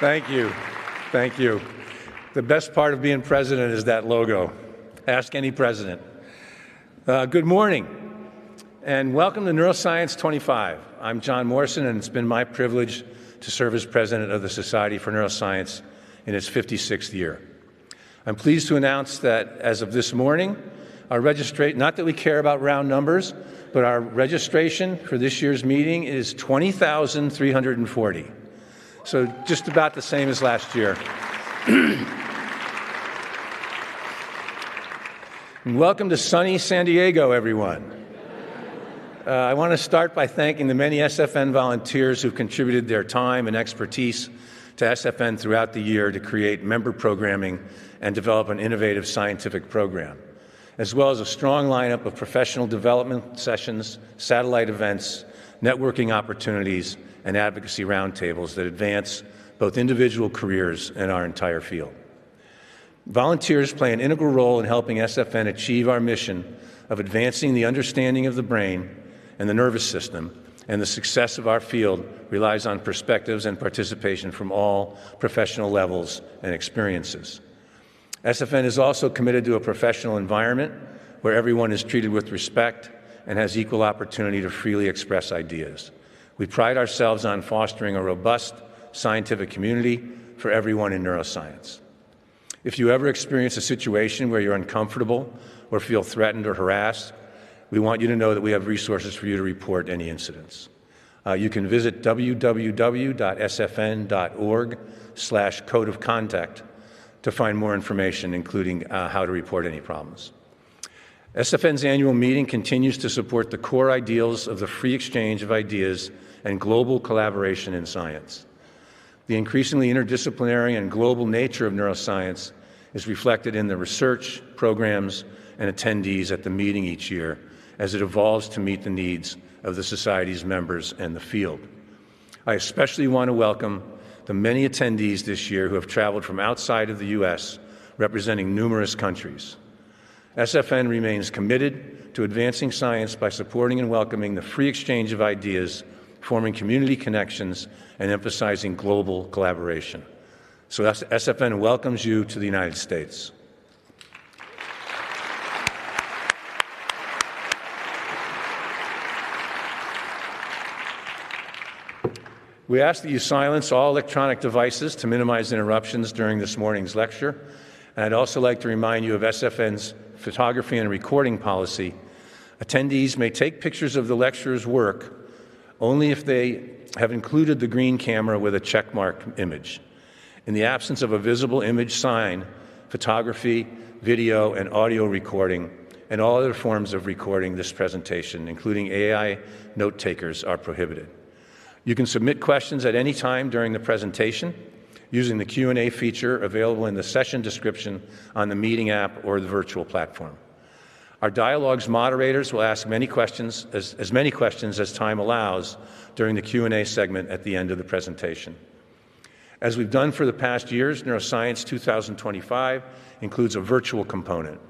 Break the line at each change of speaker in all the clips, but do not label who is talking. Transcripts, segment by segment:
Thank you. Thank you. The best part of being president is that logo. Ask any president. Good morning, and welcome to Neuroscience 25. I'm John Morrison, and it's been my privilege to serve as president of the Society for Neuroscience in its 56th year. I'm pleased to announce that as of this morning, our registration, not that we care about round numbers, but our registration for this year's meeting is 20,340. So just about the same as last year. And welcome to sunny San Diego, everyone. I want to start by thanking the many SFN volunteers who've contributed their time and expertise to SFN throughout the year to create member programming and develop an innovative scientific program, as well as a strong lineup of professional development sessions, satellite events, networking opportunities, and advocacy roundtables that advance both individual careers and our entire field. Volunteers play an integral role in helping SFN achieve our mission of advancing the understanding of the brain and the nervous system, and the success of our field relies on perspectives and participation from all professional levels and experiences. SFN is also committed to a professional environment where everyone is treated with respect and has equal opportunity to freely express ideas. We pride ourselves on fostering a robust scientific community for everyone in neuroscience. If you ever experience a situation where you're uncomfortable or feel threatened or harassed, we want you to know that we have resources for you to report any incidents. You can visit www.sfn.org/code of conduct to find more information, including how to report any problems. SFN's annual meeting continues to support the core ideals of the free exchange of ideas and global collaboration in science. The increasingly interdisciplinary and global nature of neuroscience is reflected in the research, programs, and attendees at the meeting each year as it evolves to meet the needs of the Society's members and the field. I especially want to welcome the many attendees this year who have traveled from outside of the U.S., representing numerous countries. SFN remains committed to advancing science by supporting and welcoming the free exchange of ideas, forming community connections, and emphasizing global collaboration. So SFN welcomes you to the United States. We ask that you silence all electronic devices to minimize interruptions during this morning's lecture. And I'd also like to remind you of SFN's photography and recording policy. Attendees may take pictures of the lecturer's work only if they have included the green camera with a checkmark image. In the absence of a visible image sign, photography, video, and audio recording, and all other forms of recording this presentation, including AI note takers, are prohibited. You can submit questions at any time during the presentation using the Q&A feature available in the session description on the meeting app or the virtual platform. Our dialogues moderators will ask many questions, as many questions as time allows during the Q&A segment at the end of the presentation. As we've done for the past years, Neuroscience 2025 includes a virtual component.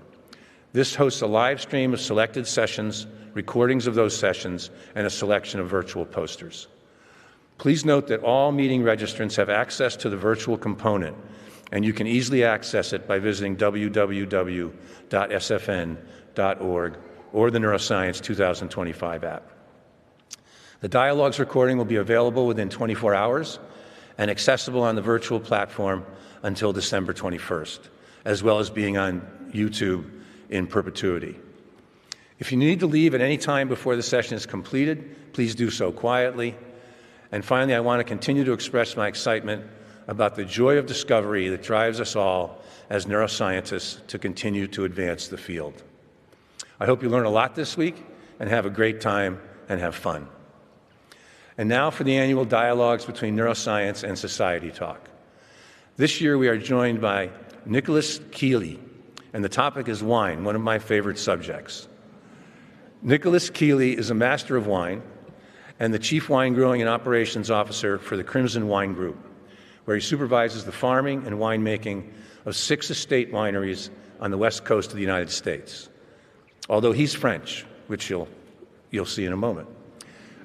This hosts a live stream of selected sessions, recordings of those sessions, and a selection of virtual posters. Please note that all meeting registrants have access to the virtual component, and you can easily access it by visiting www.sfn.org or the Neuroscience 2025 app. The dialogues recording will be available within 24 hours and accessible on the virtual platform until December 21st, as well as being on YouTube in perpetuity. If you need to leave at any time before the session is completed, please do so quietly. And finally, I want to continue to express my excitement about the joy of discovery that drives us all as neuroscientists to continue to advance the field. I hope you learn a lot this week and have a great time and have fun. And now for the annual dialogues between neuroscience and society talk. This year we are joined by Nicholas Keeley, and the topic is wine, one of my favorite subjects. Nicholas Keeley is a master of wine and the Chief Wine Growing and Operations Officer for the Crimson Wine Group, where he supervises the farming and winemaking of 6 estate wineries on the west coast of the United States. Although he's French, which you'll see in a moment.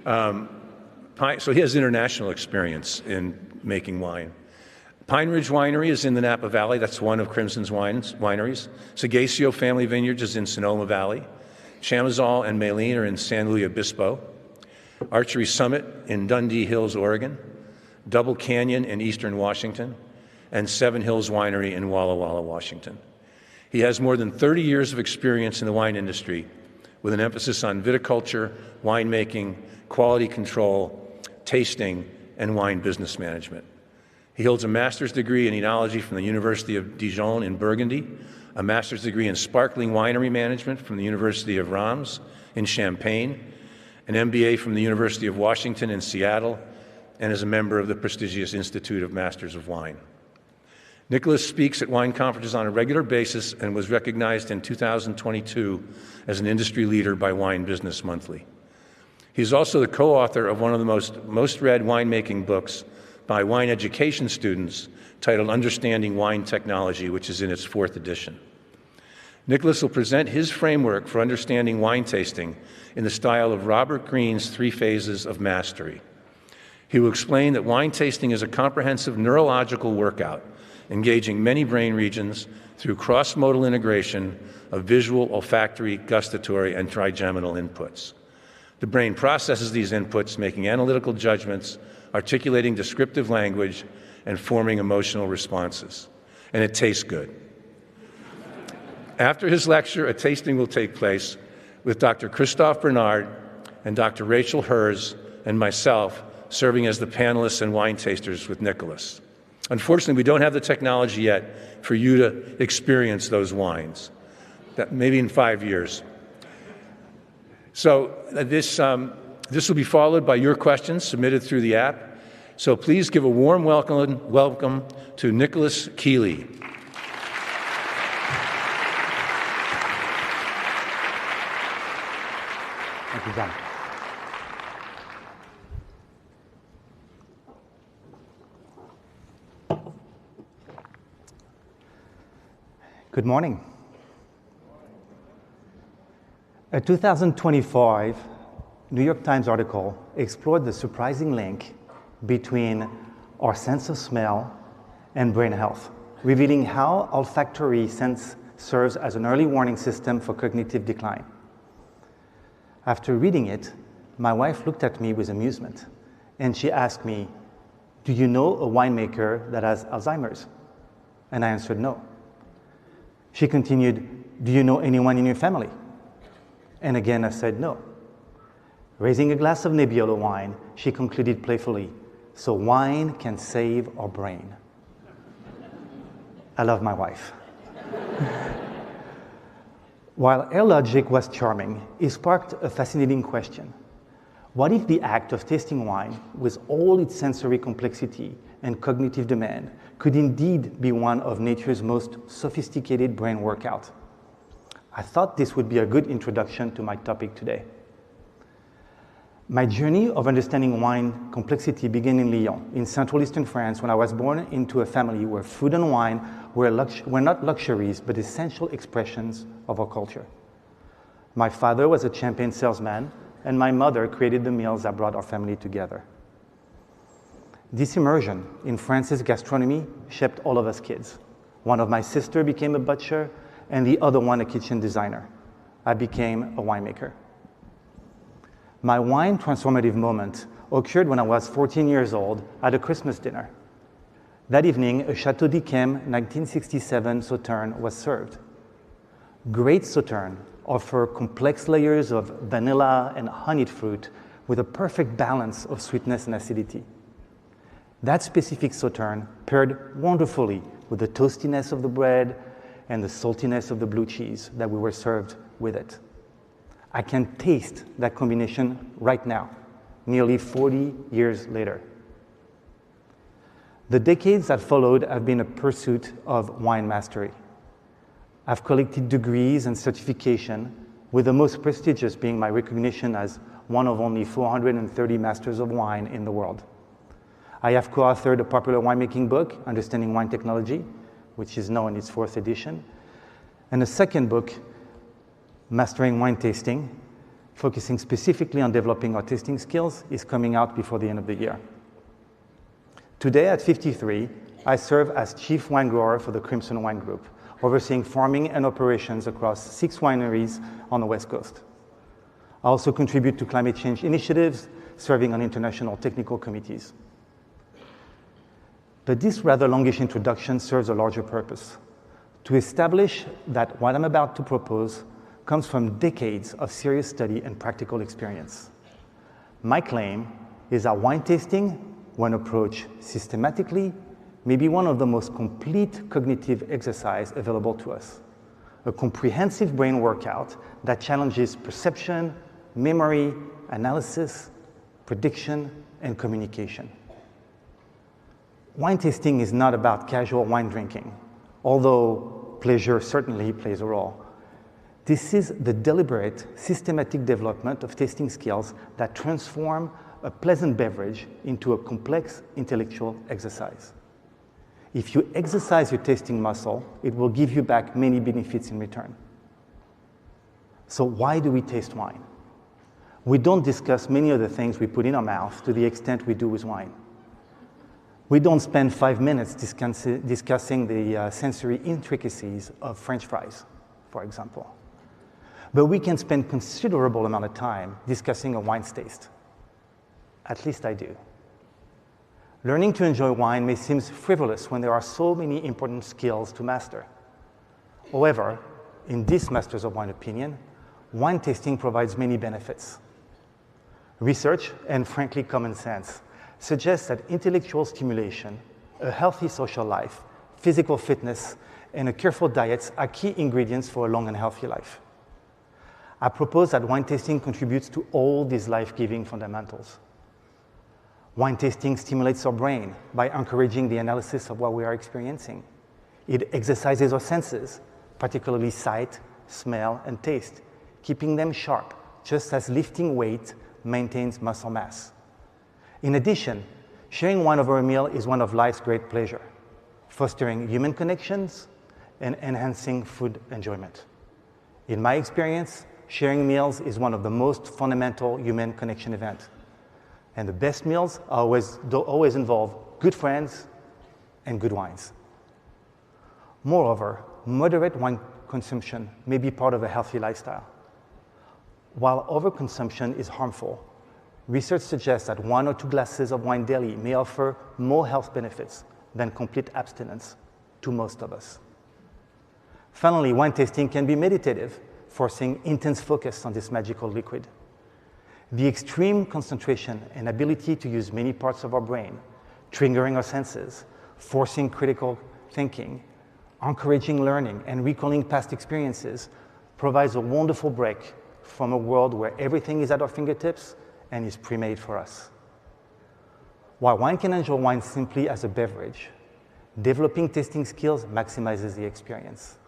So he has international experience in making wine. Pine Ridge Winery is in the Napa Valley. That's one of Crimson's wineries. Sagacio Family Vineyards is in Sonoma Valley. Chamizal and Maline are in San Luis Obispo. Archery Summit in Dundee Hills, Oregon. Double Canyon in Eastern Washington. And Seven Hills Winery in Walla Walla, Washington. He has more than 30 years of experience in the wine industry with an emphasis on viticulture, winemaking, quality control, tasting, and wine business management. He holds a master's degree in enology from the University of Dijon in Burgundy, a master's degree in sparkling winery management from the University of Reims in Champagne, an MBA from the University of Washington in Seattle, and is a member of the prestigious Institute of Masters of Wine. Nicholas speaks at wine conferences on a regular basis and was recognized in 2022 as an industry leader by Wine Business Monthly. He's also the co-author of one of the most read winemaking books by wine education students titled Understanding Wine Technology, which is in its 4th edition. Nicholas will present his framework for understanding wine tasting in the style of Robert Greene's 3 Phases of Mastery. He will explain that wine tasting is a comprehensive neurological workout, engaging many brain regions through cross-modal integration of visual, olfactory, gustatory, and trigeminal inputs. The brain processes these inputs, making analytical judgments, articulating descriptive language, and forming emotional responses. And it tastes good. After his lecture, a tasting will take place with Dr. Christophe Bernard and Dr. Rachel Herz and myself serving as the panelists and wine tasters with Nicholas. Unfortunately, we don't have the technology yet for you to experience those wines, that maybe in 5 years. So this will be followed by your questions submitted through the app. So please give a warm welcome to Nicholas Keeley.
Thank you, John. Good morning. A 2025 New York Times article explored the surprising link between our sense of smell and brain health, revealing how olfactory sense serves as an early warning system for cognitive decline. After reading it, my wife looked at me with amusement, and she asked me, "Do you know a winemaker that has Alzheimer's?" And I answered no. She continued, "Do you know anyone in your family?" And again, I said no. Raising a glass of Nebbiolo wine, she concluded playfully, "So wine can save our brain." I love my wife. While her logic was charming, it sparked a fascinating question. What if the act of tasting wine, with all its sensory complexity and cognitive demand, could indeed be one of nature's most sophisticated brain workout? I thought this would be a good introduction to my topic today. My journey of understanding wine complexity began in Lyon, in Central Eastern France, when I was born into a family where food and wine were not luxuries, but essential expressions of our culture. My father was a champagne salesman, and my mother created the meals that brought our family together. This immersion in France's gastronomy shaped all of us kids. One of my sisters became a butcher, and the other one a kitchen designer. I became a winemaker. My wine transformative moment occurred when I was 14 years old at a Christmas dinner. That evening, a Chateau d'Yquem 1967 Sauterne was served. Great Sauterne offer complex layers of vanilla and honeyed fruit with a perfect balance of sweetness and acidity. That specific Sauterne paired wonderfully with the toastiness of the bread and the saltiness of the blue cheese that we were served with it. I can taste that combination right now, nearly 40 years later. The decades that followed have been a pursuit of wine mastery. I've collected degrees and certification, with the most prestigious being my recognition as one of only 430 masters of wine in the world. I have co-authored a popular winemaking book, Understanding Wine Technology, which is now in its 4th edition, and a second book, Mastering Wine Tasting, focusing specifically on developing our tasting skills, is coming out before the end of the year. Today, at 53, I serve as chief wine grower for the Crimson Wine Group, overseeing farming and operations across 6 wineries on the West Coast. I also contribute to climate change initiatives, serving on international technical committees. But this rather longish introduction serves a larger purpose: to establish that what I'm about to propose comes from decades of serious study and practical experience. My claim is that wine tasting, when approached systematically, may be one of the most complete cognitive exercise available to us. A comprehensive brain workout that challenges perception, memory, analysis, prediction, and communication. Wine tasting is not about casual wine drinking, although pleasure certainly plays a role. This is the deliberate, systematic development of tasting skills that transform a pleasant beverage into a complex intellectual exercise. If you exercise your tasting muscle, it will give you back many benefits in return. So why do we taste wine? We don't discuss many of the things we put in our mouth to the extent we do with wine. We don't spend 5 minutes discussing the sensory intricacies of French fries, for example. But we can spend considerable amount of time discussing a wine's taste. At least I do. Learning to enjoy wine may seem frivolous when there are so many important skills to master. However, in this Masters of Wine opinion, wine tasting provides many benefits. Research, and frankly common sense, suggests that intellectual stimulation, a healthy social life, physical fitness, and a careful diet are key ingredients for a long and healthy life. I propose that wine tasting contributes to all these life-giving fundamentals. Wine tasting stimulates our brain by encouraging the analysis of what we are experiencing. It exercises our senses, particularly sight, smell, and taste, keeping them sharp, just as lifting weight maintains muscle mass. In addition, sharing wine over a meal is one of life's great pleasure, fostering human connections and enhancing food enjoyment. In my experience, sharing meals is one of the most fundamental human connection events. And the best meals always involve good friends and good wines. Moreover, moderate wine consumption may be part of a healthy lifestyle. While overconsumption is harmful, research suggests that 1 or 2 glasses of wine daily may offer more health benefits than complete abstinence to most of us. Finally, wine tasting can be meditative, forcing intense focus on this magical liquid. The extreme concentration and ability to use many parts of our brain, triggering our senses, forcing critical thinking, encouraging learning, and recalling past experiences provides a wonderful break from a world where everything is at our fingertips and is pre-made for us. While one can enjoy wine simply as a beverage, developing tasting skills maximizes the experience.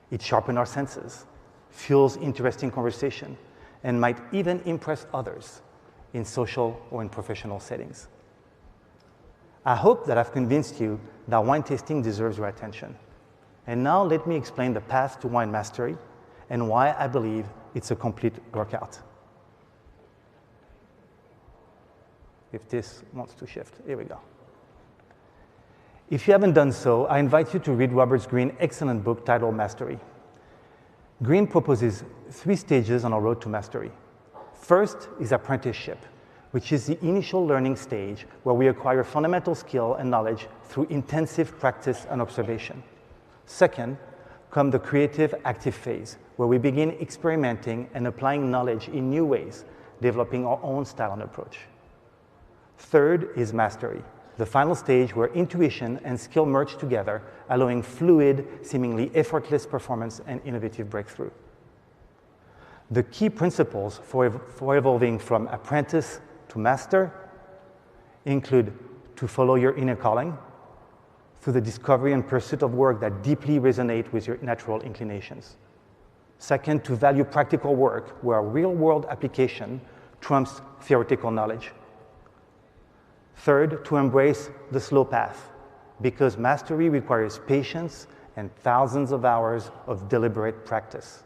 It sharpens our senses, fuels interesting conversation, and might even impress others in social or in professional settings. I hope that I've convinced you that wine tasting deserves your attention. And now let me explain the path to wine mastery and why I believe it's a complete workout. If this wants to shift, here we go. If you haven't done so, I invite you to read Robert Greene's excellent book titled Mastery. Greene proposes 3 stages on our road to mastery. First is apprenticeship, which is the initial learning stage where we acquire fundamental skill and knowledge through intensive practice and observation. Second, comes the creative active phase, where we begin experimenting and applying knowledge in new ways, developing our own style and approach. Third is mastery, the final stage where intuition and skill merge together, allowing fluid, seemingly effortless performance and innovative breakthrough. The key principles for evolving from apprentice to master include to follow your inner calling through the discovery and pursuit of work that deeply resonate with your natural inclinations. Second, to value practical work where real-world application trumps theoretical knowledge. Third, to embrace the slow path, because mastery requires patience and thousands of hours of deliberate practice.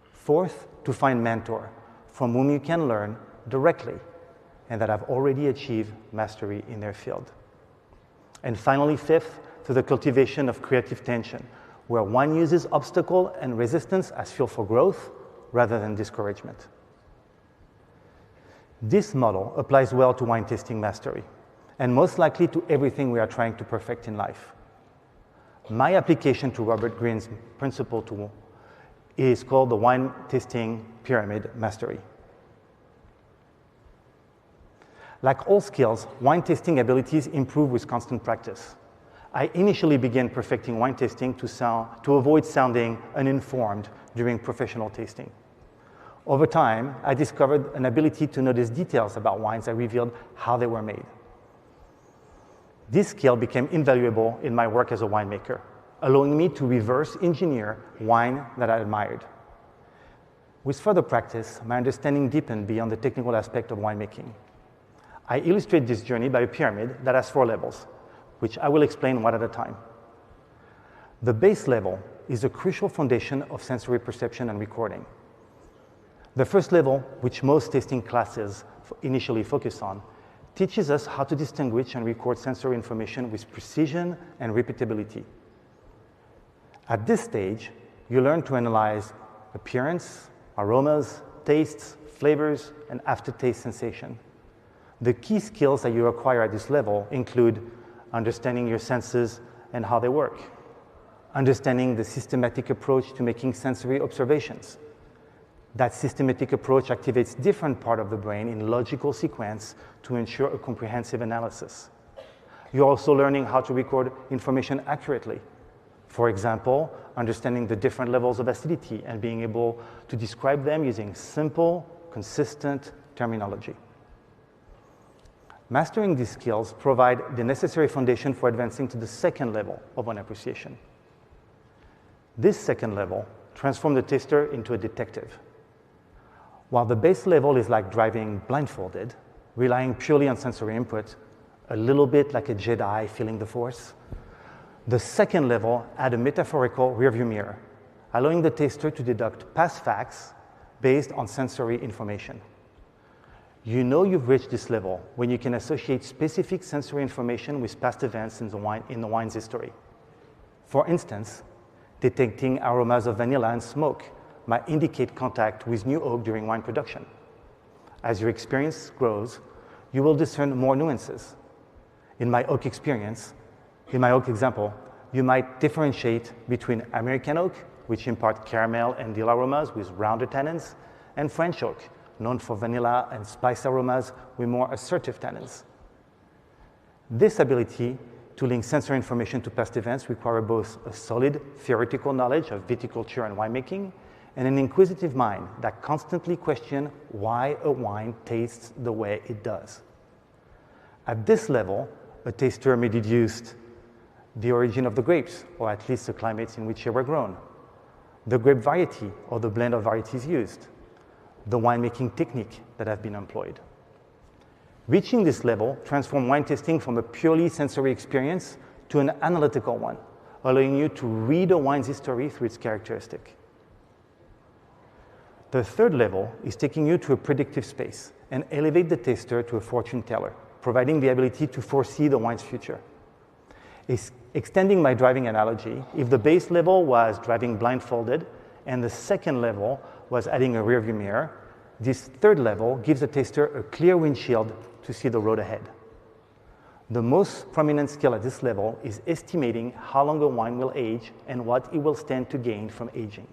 Fourth, to find mentor from whom you can learn directly and that have already achieved mastery in their field. And finally, fifth, through the cultivation of creative tension, where wine uses obstacle and resistance as fuel for growth rather than discouragement. This model applies well to wine tasting mastery, and most likely to everything we are trying to perfect in life. My application to Robert Greene's principle tool is called the Wine Tasting Pyramid Mastery. Like all skills, wine tasting abilities improve with constant practice. I initially began perfecting wine tasting to avoid sounding uninformed during professional tasting. Over time, I discovered an ability to notice details about wines that revealed how they were made. This skill became invaluable in my work as a winemaker, allowing me to reverse engineer wine that I admired. With further practice, my understanding deepened beyond the technical aspect of winemaking. I illustrate this journey by a pyramid that has 4 levels, which I will explain one at a time. The base level is a crucial foundation of sensory perception and recording. The first level, which most tasting classes initially focus on, teaches us how to distinguish and record sensory information with precision and repeatability. At this stage, you learn to analyze appearance, aromas, tastes, flavors, and aftertaste sensation. The key skills that you acquire at this level include understanding your senses and how they work, understanding the systematic approach to making sensory observations. That systematic approach activates different parts of the brain in logical sequence to ensure a comprehensive analysis. You're also learning how to record information accurately. For example, understanding the different levels of acidity and being able to describe them using simple, consistent terminology. Mastering these skills provide the necessary foundation for advancing to the second level of wine appreciation. This second level transforms the taster into a detective. While the base level is like driving blindfolded, relying purely on sensory input, a little bit like a Jedi feeling the Force, the second level adds a metaphorical rearview mirror, allowing the taster to deduct past facts based on sensory information. You know you've reached this level when you can associate specific sensory information with past events in the wine's history. For instance, detecting aromas of vanilla and smoke might indicate contact with new oak during wine production. As your experience grows, you will discern more nuances. In my oak example, you might differentiate between American oak, which impart caramel and dill aromas with rounder tannins, and French oak, known for vanilla and spice aromas with more assertive tannins. This ability to link sensory information to past events requires both a solid theoretical knowledge of viticulture and winemaking and an inquisitive mind that constantly questions why a wine tastes the way it does. At this level, a taster may deduce the origin of the grapes, or at least the climates in which they were grown, the grape variety or the blend of varieties used, the winemaking technique that have been employed. Reaching this level transforms wine tasting from a purely sensory experience to an analytical one, allowing you to read a wine's history through its characteristic. The third level is taking you to a predictive space and elevate the taster to a fortune teller, providing the ability to foresee the wine's future. Extending my driving analogy, if the base level was driving blindfolded and the second level was adding a rearview mirror, this third level gives the taster a clear windshield to see the road ahead. The most prominent skill at this level is estimating how long a wine will age and what it will stand to gain from aging.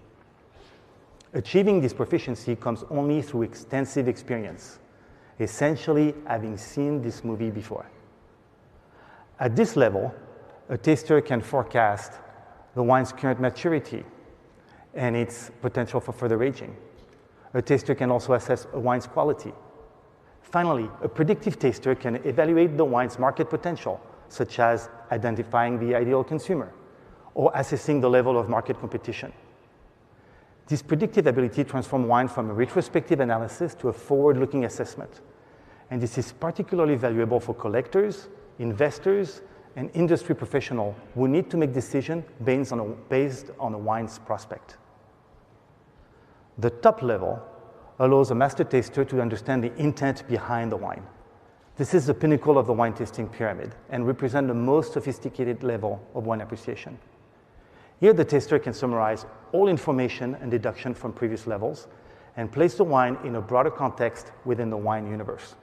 Achieving this proficiency comes only through extensive experience, essentially having seen this movie before. At this level, a taster can forecast the wine's current maturity and its potential for further aging. A taster can also assess a wine's quality. Finally, a predictive taster can evaluate the wine's market potential, such as identifying the ideal consumer or assessing the level of market competition. This predictive ability transforms wine from a retrospective analysis to a forward-looking assessment. And this is particularly valuable for collectors, investors, and industry professionals who need to make decisions based on a wine's prospect. The top level allows a master taster to understand the intent behind the wine. This is the pinnacle of the wine tasting pyramid and represents the most sophisticated level of wine appreciation. Here, the taster can summarize all information and deduction from previous levels and place the wine in a broader context within the wine universe.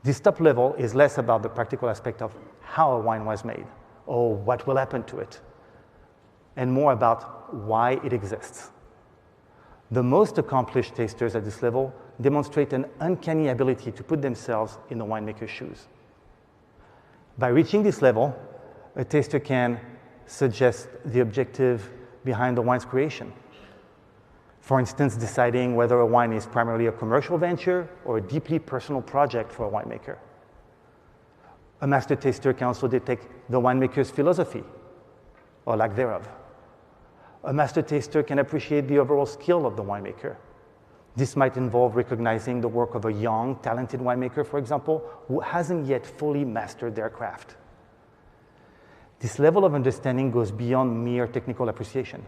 This top level is less about the practical aspect of how a wine was made or what will happen to it, and more about why it exists. The most accomplished tasters at this level demonstrate an uncanny ability to put themselves in the winemaker's shoes. By reaching this level, a taster can suggest the objective behind the wine's creation. For instance, deciding whether a wine is primarily a commercial venture or a deeply personal project for a winemaker. A master taster can also detect the winemaker's philosophy, or lack thereof. A master taster can appreciate the overall skill of the winemaker. This might involve recognizing the work of a young, talented winemaker, for example, who hasn't yet fully mastered their craft. This level of understanding goes beyond mere technical appreciation.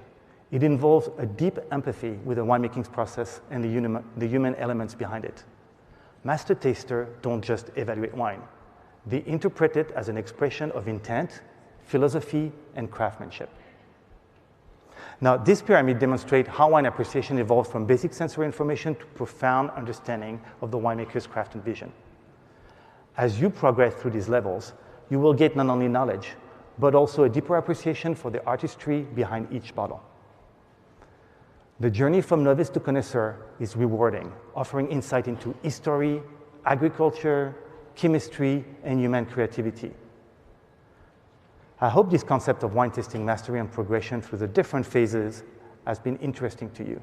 It involves a deep empathy with the winemaking process and the human elements behind it. Master tasters don't just evaluate wine. They interpret it as an expression of intent, philosophy, and craftsmanship. Now, this pyramid demonstrates how wine appreciation evolves from basic sensory information to profound understanding of the winemaker's craft and vision. As you progress through these levels, you will get not only knowledge, but also a deeper appreciation for the artistry behind each bottle. The journey from novice to connoisseur is rewarding, offering insight into history, agriculture, chemistry, and human creativity. I hope this concept of wine tasting mastery and progression through the different phases has been interesting to you.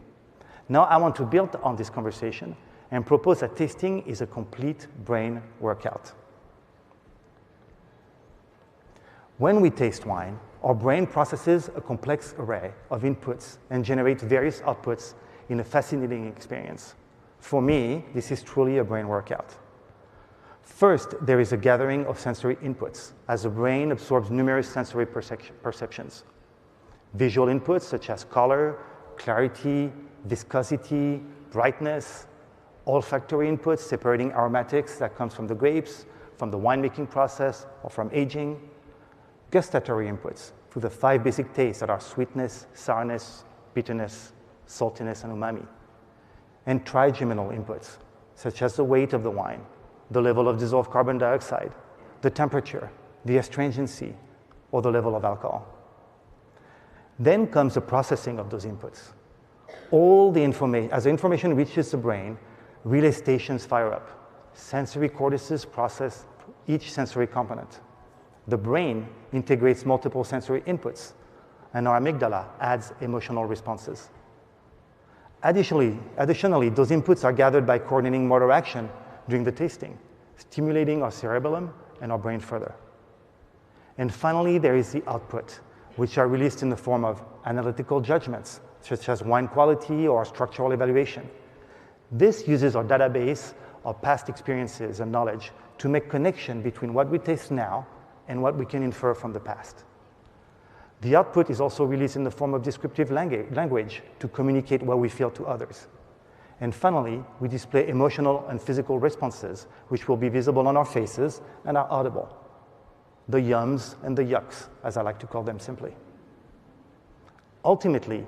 Now I want to build on this conversation and propose that tasting is a complete brain workout. When we taste wine, our brain processes a complex array of inputs and generates various outputs in a fascinating experience. For me, this is truly a brain workout. First, there is a gathering of sensory inputs as the brain absorbs numerous sensory perceptions. Visual inputs such as color, clarity, viscosity, brightness, olfactory inputs separating aromatics that comes from the grapes, from the winemaking process, or from aging, gustatory inputs through the 5 basic tastes that are sweetness, sourness, bitterness, saltiness, and umami, and trigeminal inputs such as the weight of the wine, the level of dissolved carbon dioxide, the temperature, the astringency, or the level of alcohol. Then comes the processing of those inputs. As the information reaches the brain, relay stations fire up. Sensory cortices process each sensory component. The brain integrates multiple sensory inputs, and our amygdala adds emotional responses. Additionally, those inputs are gathered by coordinating motor action during the tasting, stimulating our cerebellum and our brain further. And finally, there is the output, which are released in the form of analytical judgments, such as wine quality or structural evaluation. This uses our database of past experiences and knowledge to make connection between what we taste now and what we can infer from the past. The output is also released in the form of descriptive language to communicate what we feel to others. And finally, we display emotional and physical responses, which will be visible on our faces and are audible. The yums and the yucks, as I like to call them simply. Ultimately,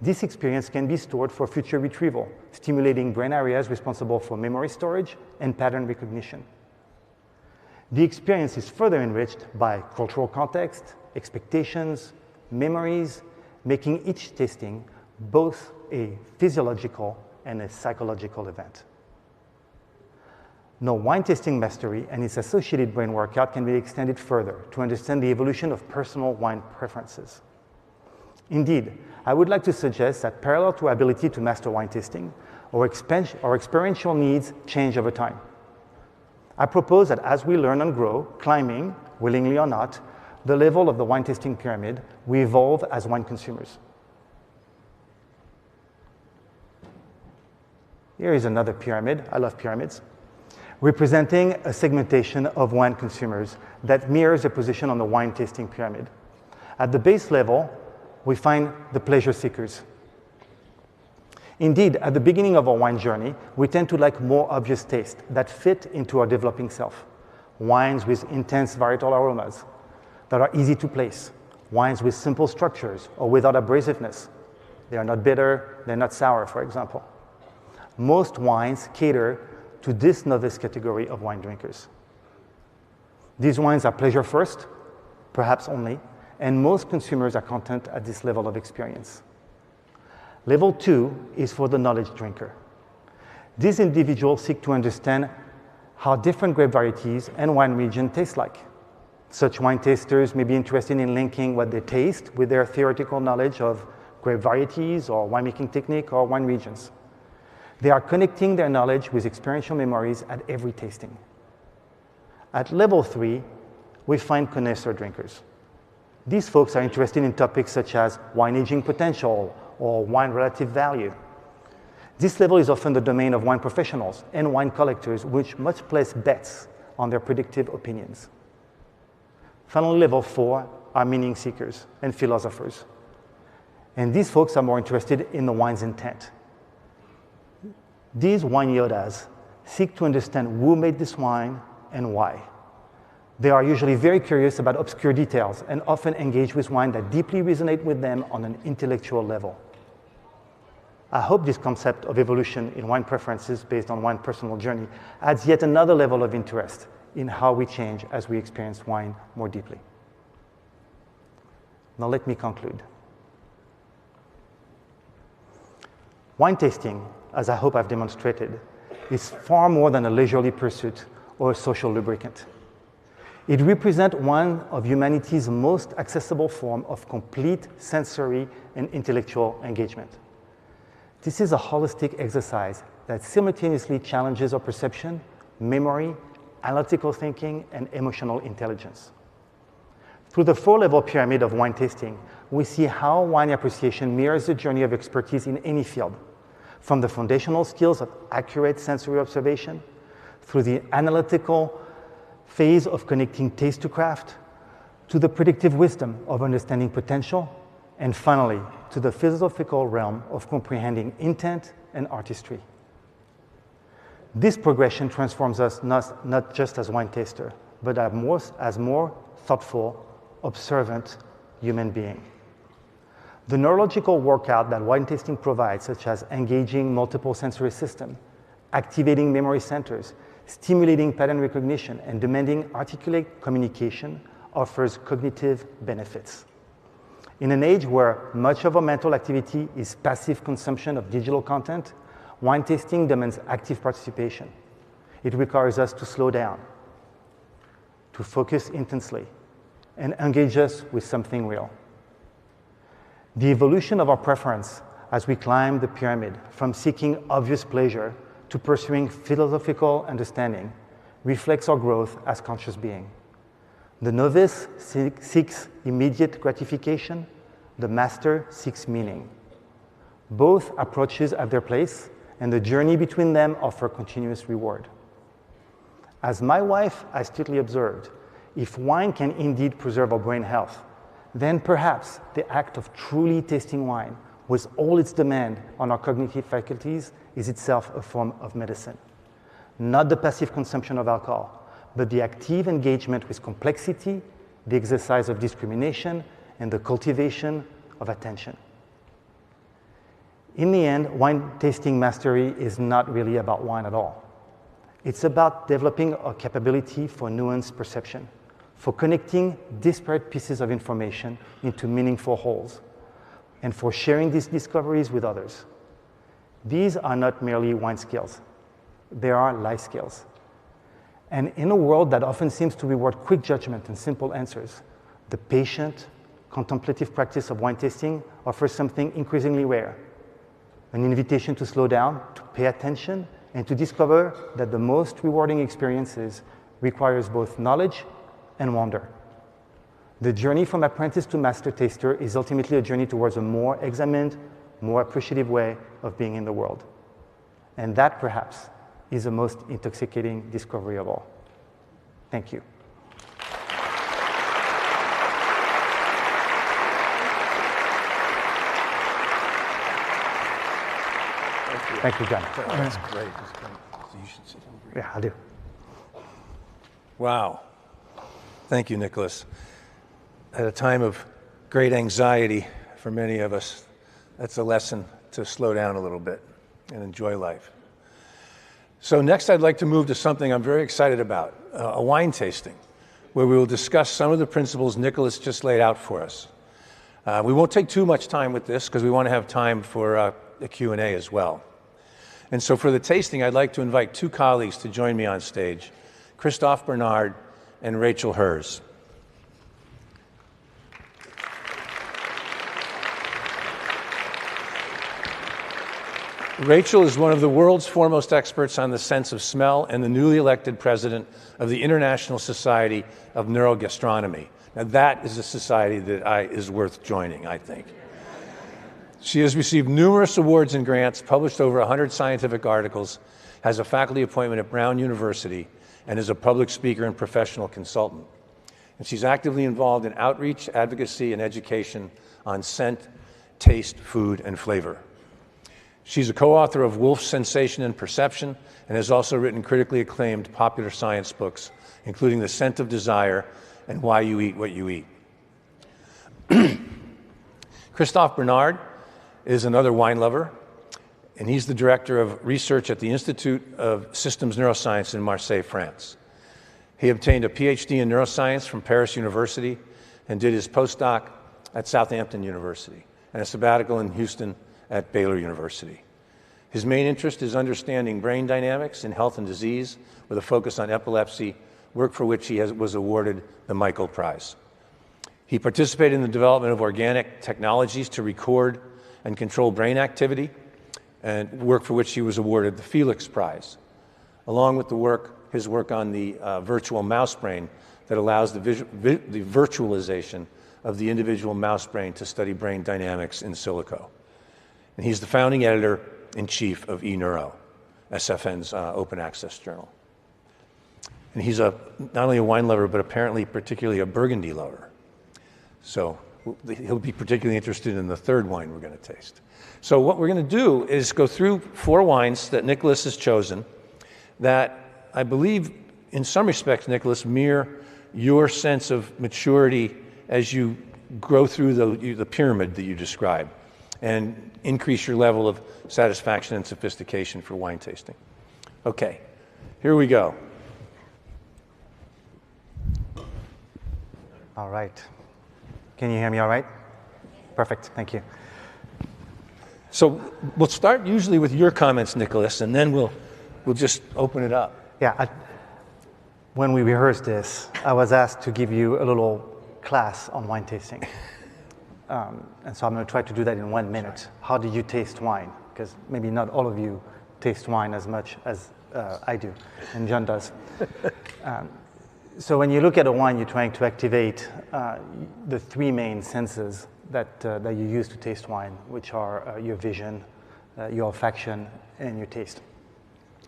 this experience can be stored for future retrieval, stimulating brain areas responsible for memory storage and pattern recognition. The experience is further enriched by cultural context, expectations, memories, making each tasting both a physiological and a psychological event. Now, wine tasting mastery and its associated brain workout can be extended further to understand the evolution of personal wine preferences. Indeed, I would like to suggest that parallel to our ability to master wine tasting, our experiential needs change over time. I propose that as we learn and grow, climbing, willingly or not, the level of the wine tasting pyramid, we evolve as wine consumers. Here is another pyramid, I love pyramids, representing a segmentation of wine consumers that mirrors a position on the wine tasting pyramid. At the base level, we find the pleasure seekers. Indeed, at the beginning of our wine journey, we tend to like more obvious tastes that fit into our developing self. Wines with intense varietal aromas that are easy to place. Wines with simple structures or without abrasiveness. They are not bitter, they're not sour, for example. Most wines cater to this novice category of wine drinkers. These wines are pleasure first, perhaps only, and most consumers are content at this level of experience. Level 2 is for the knowledge drinker. These individuals seek to understand how different grape varieties and wine region taste like. Such wine tasters may be interested in linking what they taste with their theoretical knowledge of grape varieties or winemaking technique or wine regions. They are connecting their knowledge with experiential memories at every tasting. At level 3, we find connoisseur drinkers. These folks are interested in topics such as wine aging potential or wine relative value. This level is often the domain of wine professionals and wine collectors, which much place bets on their predictive opinions. Finally, level 4 are meaning seekers and philosophers. And these folks are more interested in the wine's intent. These wine Yodas seek to understand who made this wine and why. They are usually very curious about obscure details and often engage with wine that deeply resonate with them on an intellectual level. I hope this concept of evolution in wine preferences based on one personal journey adds yet another level of interest in how we change as we experience wine more deeply. Now let me conclude. Wine tasting, as I hope I've demonstrated, is far more than a leisurely pursuit or a social lubricant. It represents one of humanity's most accessible form of complete sensory and intellectual engagement. This is a holistic exercise that simultaneously challenges our perception, memory, analytical thinking, and emotional intelligence. Through the 4-level pyramid of wine tasting, we see how wine appreciation mirrors the journey of expertise in any field, from the foundational skills of accurate sensory observation, through the analytical phase of connecting taste to craft, to the predictive wisdom of understanding potential, and finally, to the philosophical realm of comprehending intent and artistry. This progression transforms us not just as wine taster, but as more thoughtful, observant human being. The neurological workout that wine tasting provides, such as engaging multiple sensory systems, activating memory centers, stimulating pattern recognition, and demanding articulate communication, offers cognitive benefits. In an age where much of our mental activity is passive consumption of digital content, wine tasting demands active participation. It requires us to slow down, to focus intensely, and engage us with something real. The evolution of our preference as we climb the pyramid from seeking obvious pleasure to pursuing philosophical understanding reflects our growth as conscious being. The novice seeks immediate gratification, the master seeks meaning. Both approaches have their place, and the journey between them offers continuous reward. As my wife astutely observed, if wine can indeed preserve our brain health, then perhaps the act of truly tasting wine, with all its demand on our cognitive faculties, is itself a form of medicine. Not the passive consumption of alcohol, but the active engagement with complexity, the exercise of discrimination, and the cultivation of attention. In the end, wine tasting mastery is not really about wine at all. It's about developing a capability for nuanced perception, for connecting disparate pieces of information into meaningful wholes, and for sharing these discoveries with others. These are not merely wine skills, they are life skills. And in a world that often seems to reward quick judgment and simple answers, the patient, contemplative practice of wine tasting offers something increasingly rare: an invitation to slow down, to pay attention, and to discover that the most rewarding experiences requires both knowledge and wonder. The journey from apprentice to master taster is ultimately a journey towards a more examined, more appreciative way of being in the world. And that, perhaps, is the most intoxicating discovery of all. Thank you. Thank you, John.
That's great. That's great. So you should sit over here.
Yeah, I'll do.
Wow. Thank you, Nicholas. At a time of great anxiety for many of us, that's a lesson to slow down a little bit and enjoy life. So next I'd like to move to something I'm very excited about, a wine tasting, where we will discuss some of the principles Nicholas just laid out for us. We won't take too much time with this because we want to have time for a Q&A as well. And so for the tasting, I'd like to invite two colleagues to join me on stage, Christophe Bernard and Rachel Herz. Rachel is one of the world's foremost experts on the sense of smell and the newly elected president of the International Society of Neurogastronomy. Now that is a society that is worth joining, I think. She has received numerous awards and grants, published over 100 scientific articles, has a faculty appointment at Brown University, and is a public speaker and professional consultant. And she's actively involved in outreach, advocacy, and education on scent, taste, food, and flavor. She's a co-author of Wolf's Sensation and Perception and has also written critically acclaimed popular science books, including The Scent of Desire and Why You Eat What You Eat. Christophe Bernard is another wine lover, and he's the director of research at the Institute of Systems Neuroscience in Marseille, France. He obtained a PhD in neuroscience from Paris University and did his postdoc at Southampton University and a sabbatical in Houston at Baylor University. His main interest is understanding brain dynamics in health and disease with a focus on epilepsy, work for which he was awarded the Michael Prize. He participated in the development of organic technologies to record and control brain activity, and work for which he was awarded the Felix Prize, along with his work on the virtual mouse brain that allows the virtualization of the individual mouse brain to study brain dynamics in silico. And he's the founding editor-in-chief of eNeuro, SFN's open access journal. And he's not only a wine lover, but apparently particularly a Burgundy lover. So he'll be particularly interested in the third wine we're going to taste. So what we're going to do is go through 4 wines that Nicholas has chosen that I believe, in some respects, Nicholas, mirror your sense of maturity as you grow through the pyramid that you described and increase your level of satisfaction and sophistication for wine tasting. Okay, here we go.
All right. Can you hear me all right? Perfect, thank you.
So we'll start usually with your comments, Nicholas, and then we'll just open it up.
Yeah, when we rehearsed this, I was asked to give you a little class on wine tasting. And so I'm going to try to do that in 1 minute. How do you taste wine? Because maybe not all of you taste wine as much as I do, and John does. So when you look at a wine, you're trying to activate the 3 main senses that you use to taste wine, which are your vision, your olfaction, and your taste.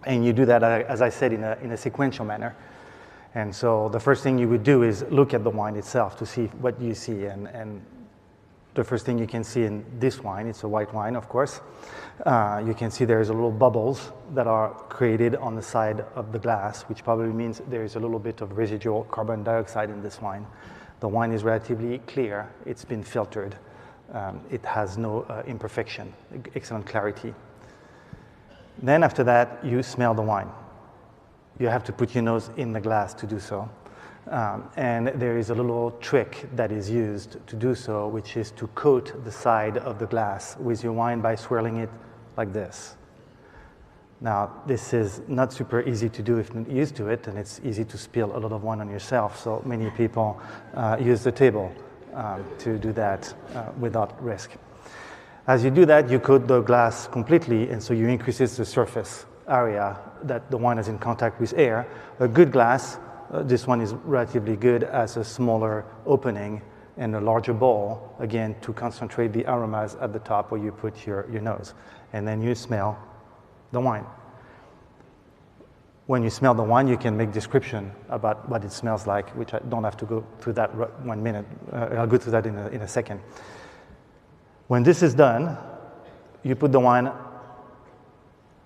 And you do that, as I said, in a sequential manner. And so the first thing you would do is look at the wine itself to see what you see. And the first thing you can see in this wine, it's a white wine, of course. You can see there's a little bubbles that are created on the side of the glass, which probably means there's a little bit of residual carbon dioxide in this wine. The wine is relatively clear. It's been filtered. It has no imperfection, excellent clarity. Then after that, you smell the wine. You have to put your nose in the glass to do so. And there is a little trick that is used to do so, which is to coat the side of the glass with your wine by swirling it like this. Now, this is not super easy to do if you're not used to it, and it's easy to spill a lot of wine on yourself, so many people use the table to do that without risk. As you do that, you coat the glass completely, and so you increase the surface area that the wine is in contact with air. A good glass, this one is relatively good, as a smaller opening and a larger bowl, again, to concentrate the aromas at the top where you put your nose. And then you smell the wine. When you smell the wine, you can make description about what it smells like, which I don't have to go through that 1 minute. I'll go through that in a second. When this is done, you put the wine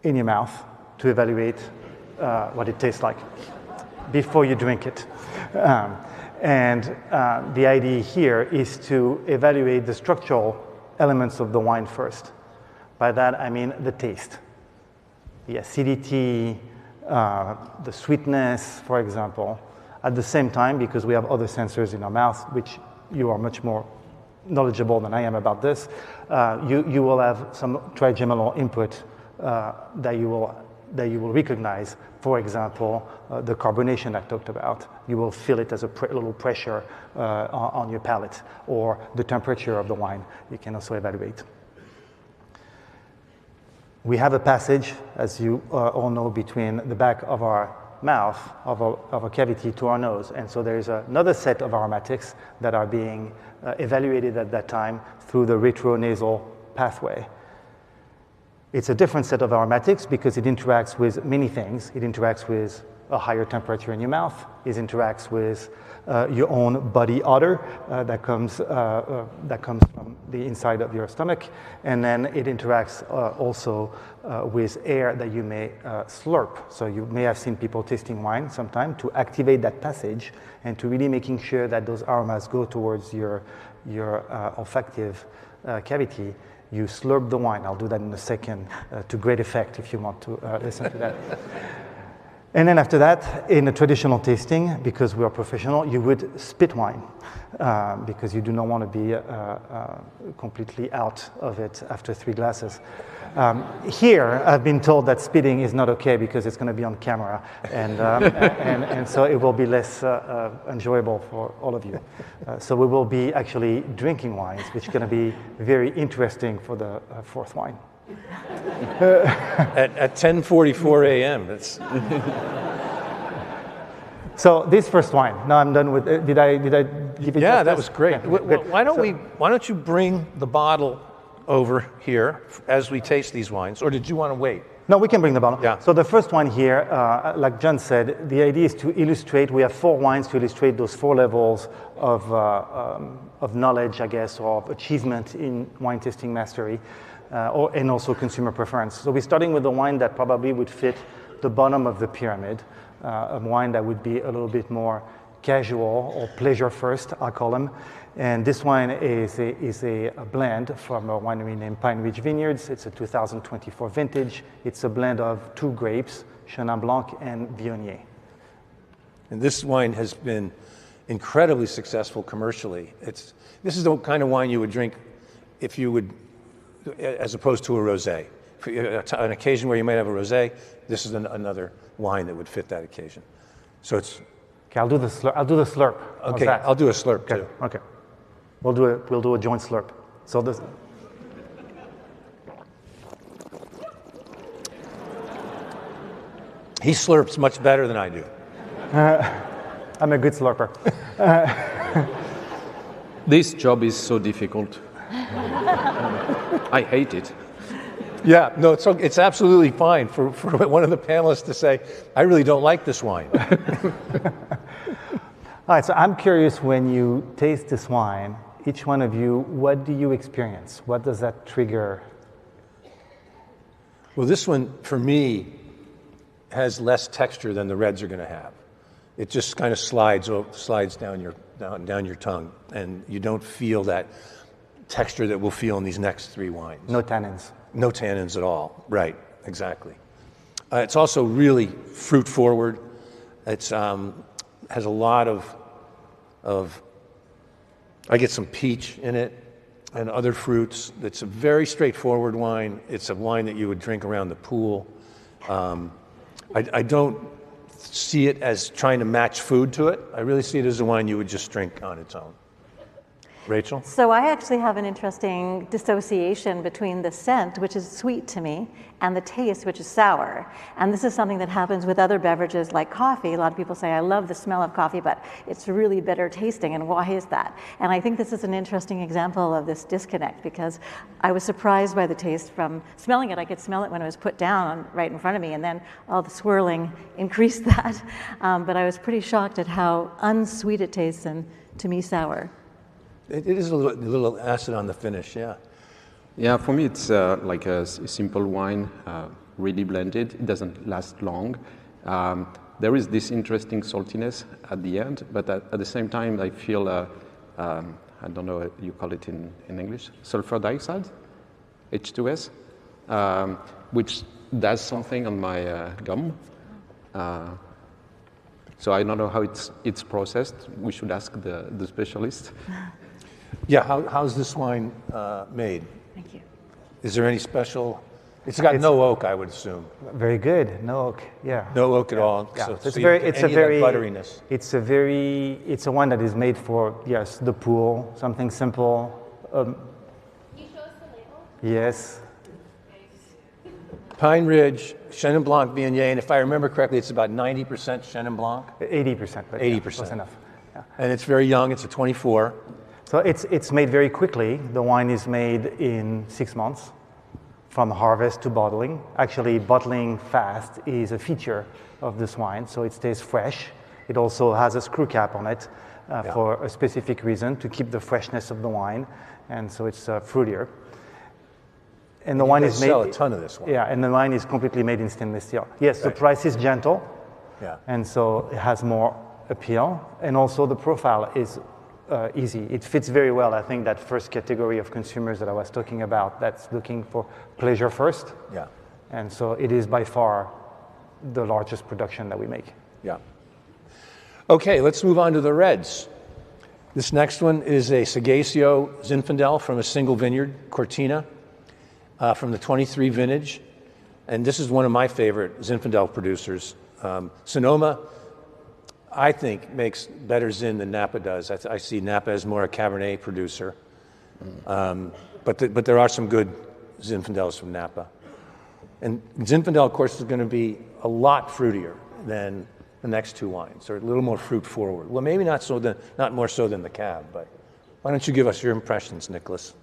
in your mouth to evaluate what it tastes like before you drink it. The idea here is to evaluate the structural elements of the wine first. By that, I mean the taste, the acidity, the sweetness, for example. At the same time, because we have other sensors in our mouth, which you are much more knowledgeable than I am about this, you will have some trigeminal input that you will recognize. For example, the carbonation I talked about. You will feel it as a little pressure on your palate, or the temperature of the wine you can also evaluate. We have a passage, as you all know, between the back of our mouth, of our cavity, to our nose. And so there is another set of aromatics that are being evaluated at that time through the retronasal pathway. It's a different set of aromatics because it interacts with many things. It interacts with a higher temperature in your mouth. It interacts with your own body odor that comes from the inside of your stomach. And then it interacts also with air that you may slurp. So you may have seen people tasting wine sometime to activate that passage and to really making sure that those aromas go towards your olfactive cavity. You slurp the wine. I'll do that in a second to great effect if you want to listen to that. And then after that, in a traditional tasting, because we are professional, you would spit wine because you do not want to be completely out of it after 3 glasses. Here, I've been told that spitting is not okay because it's going to be on camera, and so it will be less enjoyable for all of you. So we will be actually drinking wines, which is going to be very interesting for the 4th wine.
At 10:44 a.m. That's
So this first wine. Now I'm done with. Did I give it?
Yeah, that was great.
Okay,
Why don't you bring the bottle over here as we taste these wines, or did you want to wait?
No, we can bring the bottle.
Yeah.
So the first one here, like John said, the idea is to illustrate. We have 4 wines to illustrate those 4 levels of knowledge, I guess, or of achievement in wine tasting mastery. And also consumer preference. So we're starting with the wine that probably would fit the bottom of the pyramid, a wine that would be a little bit more casual or pleasure first, I call them. And this wine is a blend from a winery named Pine Ridge Vineyards. It's a 2024 vintage. It's a blend of 2 grapes, Chenin Blanc and Viognier.
And this wine has been incredibly successful commercially. This is the kind of wine you would drink if you would, as opposed to a rosé. An occasion where you might have a rosé, this is another wine that would fit that occasion. So it's.
Okay, I'll do the slurp.
Okay, I'll do a slurp too.
Okay, we'll do a joint slurp. So this.
He slurps much better than I do.
I'm a good slurper.
This job is so difficult. I hate it.
Yeah, no, it's absolutely fine for one of the panelists to say, I really don't like this wine.
All right, so I'm curious, when you taste this wine, each one of you, what do you experience? What does that trigger?
Well, this one, for me, has less texture than the reds are going to have. It just kind of slides down your tongue, and you don't feel that texture that we'll feel in these next 3 wines.
No tannins.
No tannins at all. Right, exactly. It's also really fruit forward. It's has a lot of I get some peach in it and other fruits. It's a very straightforward wine. It's a wine that you would drink around the pool. I don't see it as trying to match food to it. I really see it as a wine you would just drink on its own. Rachel?
So I actually have an interesting dissociation between the scent, which is sweet to me, and the taste, which is sour. And this is something that happens with other beverages like coffee. A lot of people say, I love the smell of coffee, but it's really bitter tasting, and why is that? And I think this is an interesting example of this disconnect, because I was surprised by the taste from smelling it. I could smell it when it was put down right in front of me, and then all the swirling increased that. But I was pretty shocked at how unsweet it tastes, and to me, sour.
It is a little acid on the finish, yeah.
Yeah, for me it's like a simple wine, really blended. It doesn't last long. There is this interesting saltiness at the end, but at the same time, I feel, I don't know what you call it in English, sulfur dioxide, H2S, which does something on my gum. So I don't know how it's processed. We should ask the specialist.
Yeah, how's this wine made?
Thank you.
Is there any special? It's got no oak, I would assume.
Very good. No oak. Yeah.
No oak at all.
Yeah.
So
It's
you
very.
get
It's a
any of that
very.
butteriness.
It's a wine that is made for the pool. Something simple.
Can you show us the label?
Yes.
Pine Ridge, Chenin Blanc Viognier, and if I remember correctly, it's about 90% Chenin Blanc,
80%. But
80%.
close enough. Yeah.
and it's very young. It's a 24.
So it's made very quickly. The wine is made in 6 months, from harvest to bottling. Actually, bottling fast is a feature of this wine, so it stays fresh. It also has a screw cap on it for a specific reason, to keep the freshness of the wine, and so it's fruitier. And the wine
You
is
guys
made.
sell a ton of this wine.
Yeah, and the wine is completely made in stainless steel. Yes, the
Right.
price is gentle,
Yeah.
and so it has more appeal, and also the profile is easy. It fits very well, I think, that first category of consumers that I was talking about, that's looking for pleasure first,
Yeah.
and so it is by far the largest production that we make.
Yeah. Okay, let's move on to the reds. This next one is a Sagacio Zinfandel from a single vineyard, Cortina, from the 23 vintage. And this is one of my favorite Zinfandel producers. Sonoma, I think, makes better Zin than Napa does. I see Napa as more a Cabernet producer. But there are some good Zinfandels from Napa. And Zinfandel, of course, is going to be a lot fruitier than the next two wines, or a little more fruit forward. Well, maybe not more so than the Cab, but why don't you give us your impressions, Nicholas?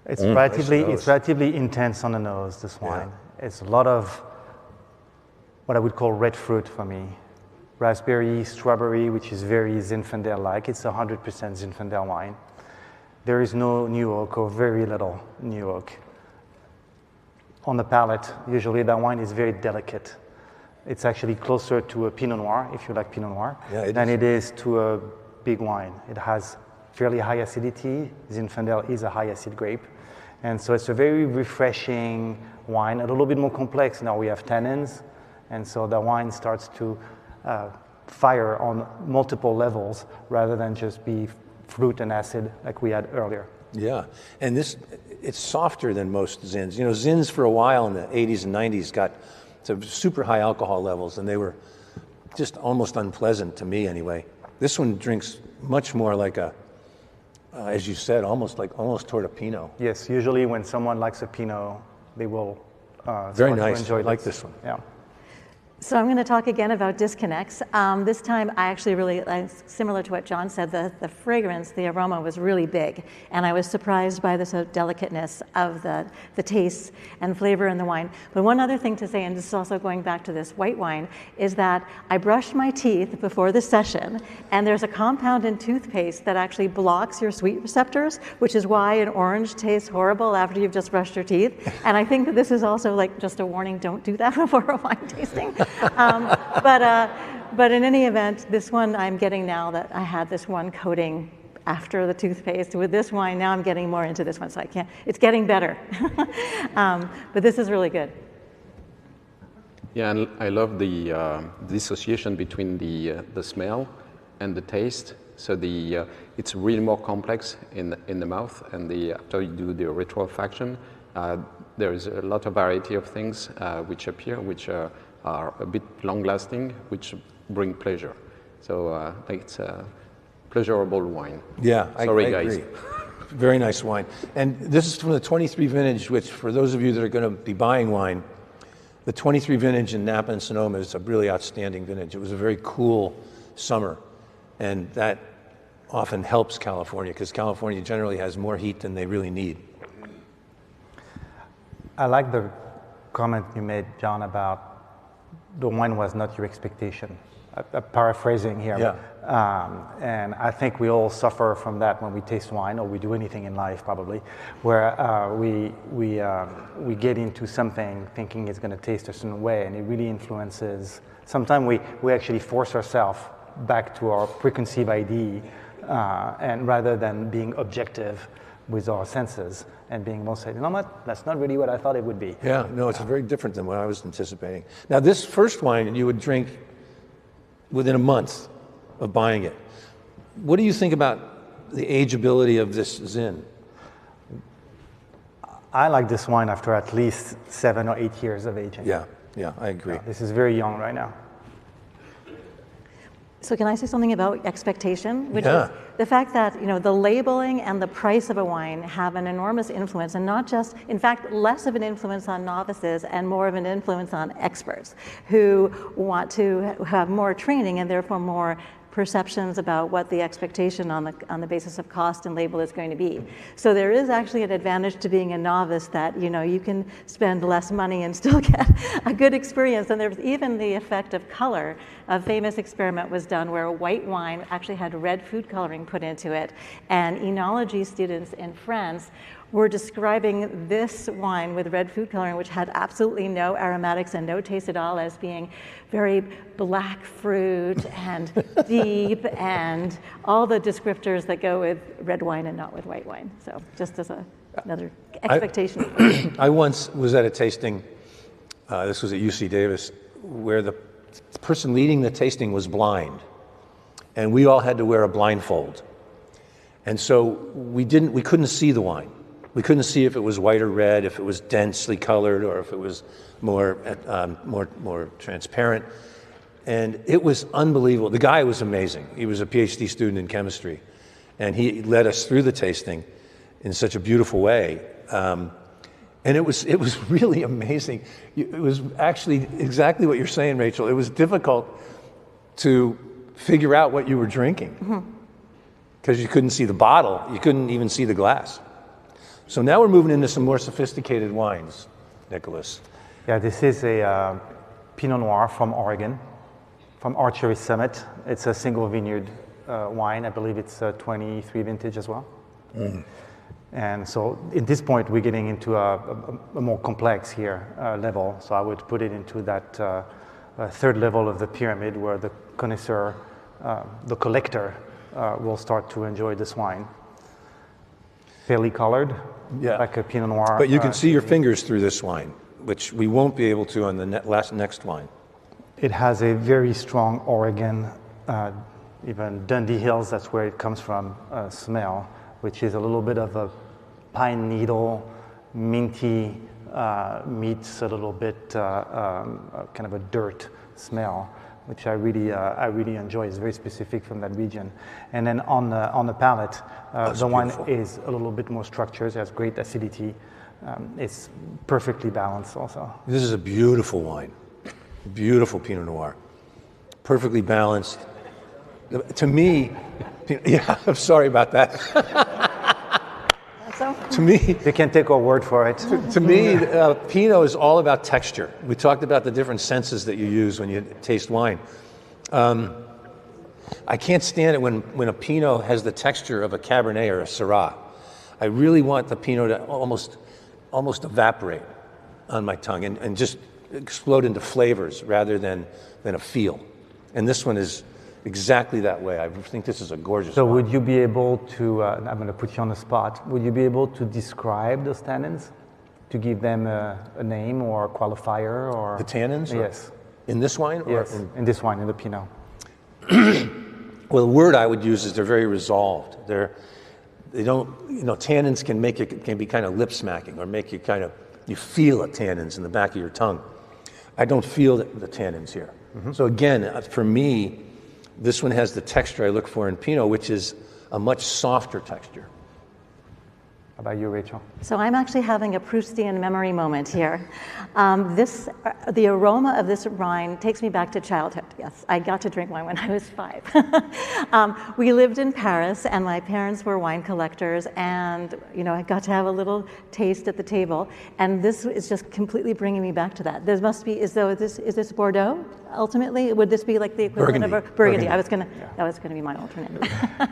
It's
Nice
relatively intense on the nose, this wine. It's a lot of what I would call red fruit for me. Raspberry, strawberry, which is very Zinfandel-like. It's 100% Zinfandel wine. There is no new oak, or very little new oak. On the palate, usually that wine is very delicate. It's actually closer to a Pinot Noir, if you like Pinot Noir, than it is to a big wine. It has fairly high acidity. Zinfandel is a high acid grape. And so it's a very refreshing wine, a little bit more complex. Now we have tannins, and so the wine starts to fire on multiple levels rather than just be fruit and acid like we had earlier.
Yeah, and it's softer than most Zins. You know, Zins for a while in the 80s and 90s got to super high alcohol levels, and they were just almost unpleasant to me anyway. This one drinks much more like a, as you said, almost toward a Pinot.
Yes, usually when someone likes a Pinot, they will
Very
start
nice.
to enjoy
I like this one.
Yeah.
So I'm going to talk again about disconnects. This time I actually really, similar to what John said, the fragrance, the aroma was really big. And I was surprised by the sort of delicateness of the taste and flavor in the wine. But one other thing to say, and this is also going back to this white wine, is that I brushed my teeth before this session, and there's a compound in toothpaste that actually blocks your sweet receptors, which is why an orange tastes horrible after you've just brushed your teeth. And I think that this is also like just a warning, don't do that before a wine tasting. But in any event, this one I'm getting now that I had this one coating after the toothpaste. With this wine, now I'm getting more into this one, so I can't, it's getting better. But this is really good.
Yeah, and I love the dissociation between the smell and the taste. So it's really more complex in the mouth, and after you do the retrofaction, there is a lot of variety of things which appear, which are a bit long-lasting, which bring pleasure. So it's a pleasurable wine.
Yeah,
Sorry,
I
guys.
agree. Very nice wine. And this is from the 23 vintage, which for those of you that are going to be buying wine, the 23 vintage in Napa and Sonoma is a really outstanding vintage. It was a very cool summer, and that often helps California because California generally has more heat than they really need.
I like the comment you made, John, about the wine was not your expectation. paraphrasing here.
Yeah.
And I think we all suffer from that when we taste wine, or we do anything in life probably, where we get into something thinking it's going to taste a certain way, and it really influences. Sometimes we actually force ourselves back to our preconceived idea, and rather than being objective with our senses and being more say, you know what, that's not really what I thought it would be.
Yeah, no, it's very different than what I was anticipating. Now, this first wine you would drink within a month of buying it. What do you think about the ageability of this Zin?
I like this wine after at least 7 or 8 years of aging.
Yeah, I agree.
This is very young right now.
So can I say something about expectation? Which
Yeah.
is the fact that the labeling and the price of a wine have an enormous influence, and not just, in fact, less of an influence on novices and more of an influence on experts who want to have more training and therefore more perceptions about what the expectation on the basis of cost and label is going to be. So there is actually an advantage to being a novice that you can spend less money and still get a good experience. And there's even the effect of color. A famous experiment was done where a white wine actually had red food coloring put into it, and enology students in France were describing this wine with red food coloring, which had absolutely no aromatics and no taste at all, as being very black fruit and deep and all the descriptors that go with red wine and not with white wine. So just as another expectation.
I once was at a tasting, this was at UC Davis, where the person leading the tasting was blind, and we all had to wear a blindfold. And so we couldn't see the wine. We couldn't see if it was white or red, if it was densely colored, or if it was more transparent. And it was unbelievable. The guy was amazing. He was a PhD student in chemistry, and he led us through the tasting in such a beautiful way. And it was really amazing. It was actually exactly what you're saying, Rachel. It was difficult to figure out what you were drinking because you couldn't see the bottle. You couldn't even see the glass. So now we're moving into some more sophisticated wines, Nicholas.
Yeah, this is a Pinot Noir from Oregon, from Archery Summit. It's a single vineyard wine. I believe it's a 23 vintage as well. And so at this point, we're getting into a more complex level. So I would put it into that third level of the pyramid where the connoisseur, the collector, will start to enjoy this wine. Fairly colored, like a Pinot Noir.
But you can see your fingers through this wine, which we won't be able to on the next wine.
It has a very strong Oregon, even Dundee Hills, that's where it comes from, smell, which is a little bit of a pine needle, minty, meets a little bit kind of a dirt smell, which I really enjoy. It's very specific from that region. And then on the palate, the wine is a little bit more structured. It has great acidity. It's perfectly balanced also.
This is a beautiful wine, beautiful Pinot Noir, perfectly balanced. To me, I'm sorry about that. To me,
you can take our word for it.
To me, Pinot is all about texture. We talked about the different senses that you use when you taste wine. I can't stand it when a Pinot has the texture of a Cabernet or a Syrah. I really want the Pinot to almost evaporate on my tongue and just explode into flavors rather than a feel. And this one is exactly that way. I think this is a gorgeous
So
wine.
would you be able to, I'm going to put you on the spot, would you be able to describe those tannins? To give them a name or a qualifier? Or
The tannins?
Yes.
In this wine? Or
Yes, in this wine, in the Pinot.
Well, the word I would use is they're very resolved. They don't, tannins can be kind of lip smacking or make you you feel the tannins in the back of your tongue. I don't feel the tannins here. So again, for me, this one has the texture I look for in Pinot, which is a much softer texture.
How about you, Rachel?
So I'm actually having a Proustian memory moment here. The aroma of this wine takes me back to childhood. Yes, I got to drink wine when I was 5. We lived in Paris, and my parents were wine collectors, and I got to have a little taste at the table. And this is just completely bringing me back to that. There must be, is this Bordeaux? Ultimately, would this be like the equivalent of a Burgundy? That was gonna be my alternate.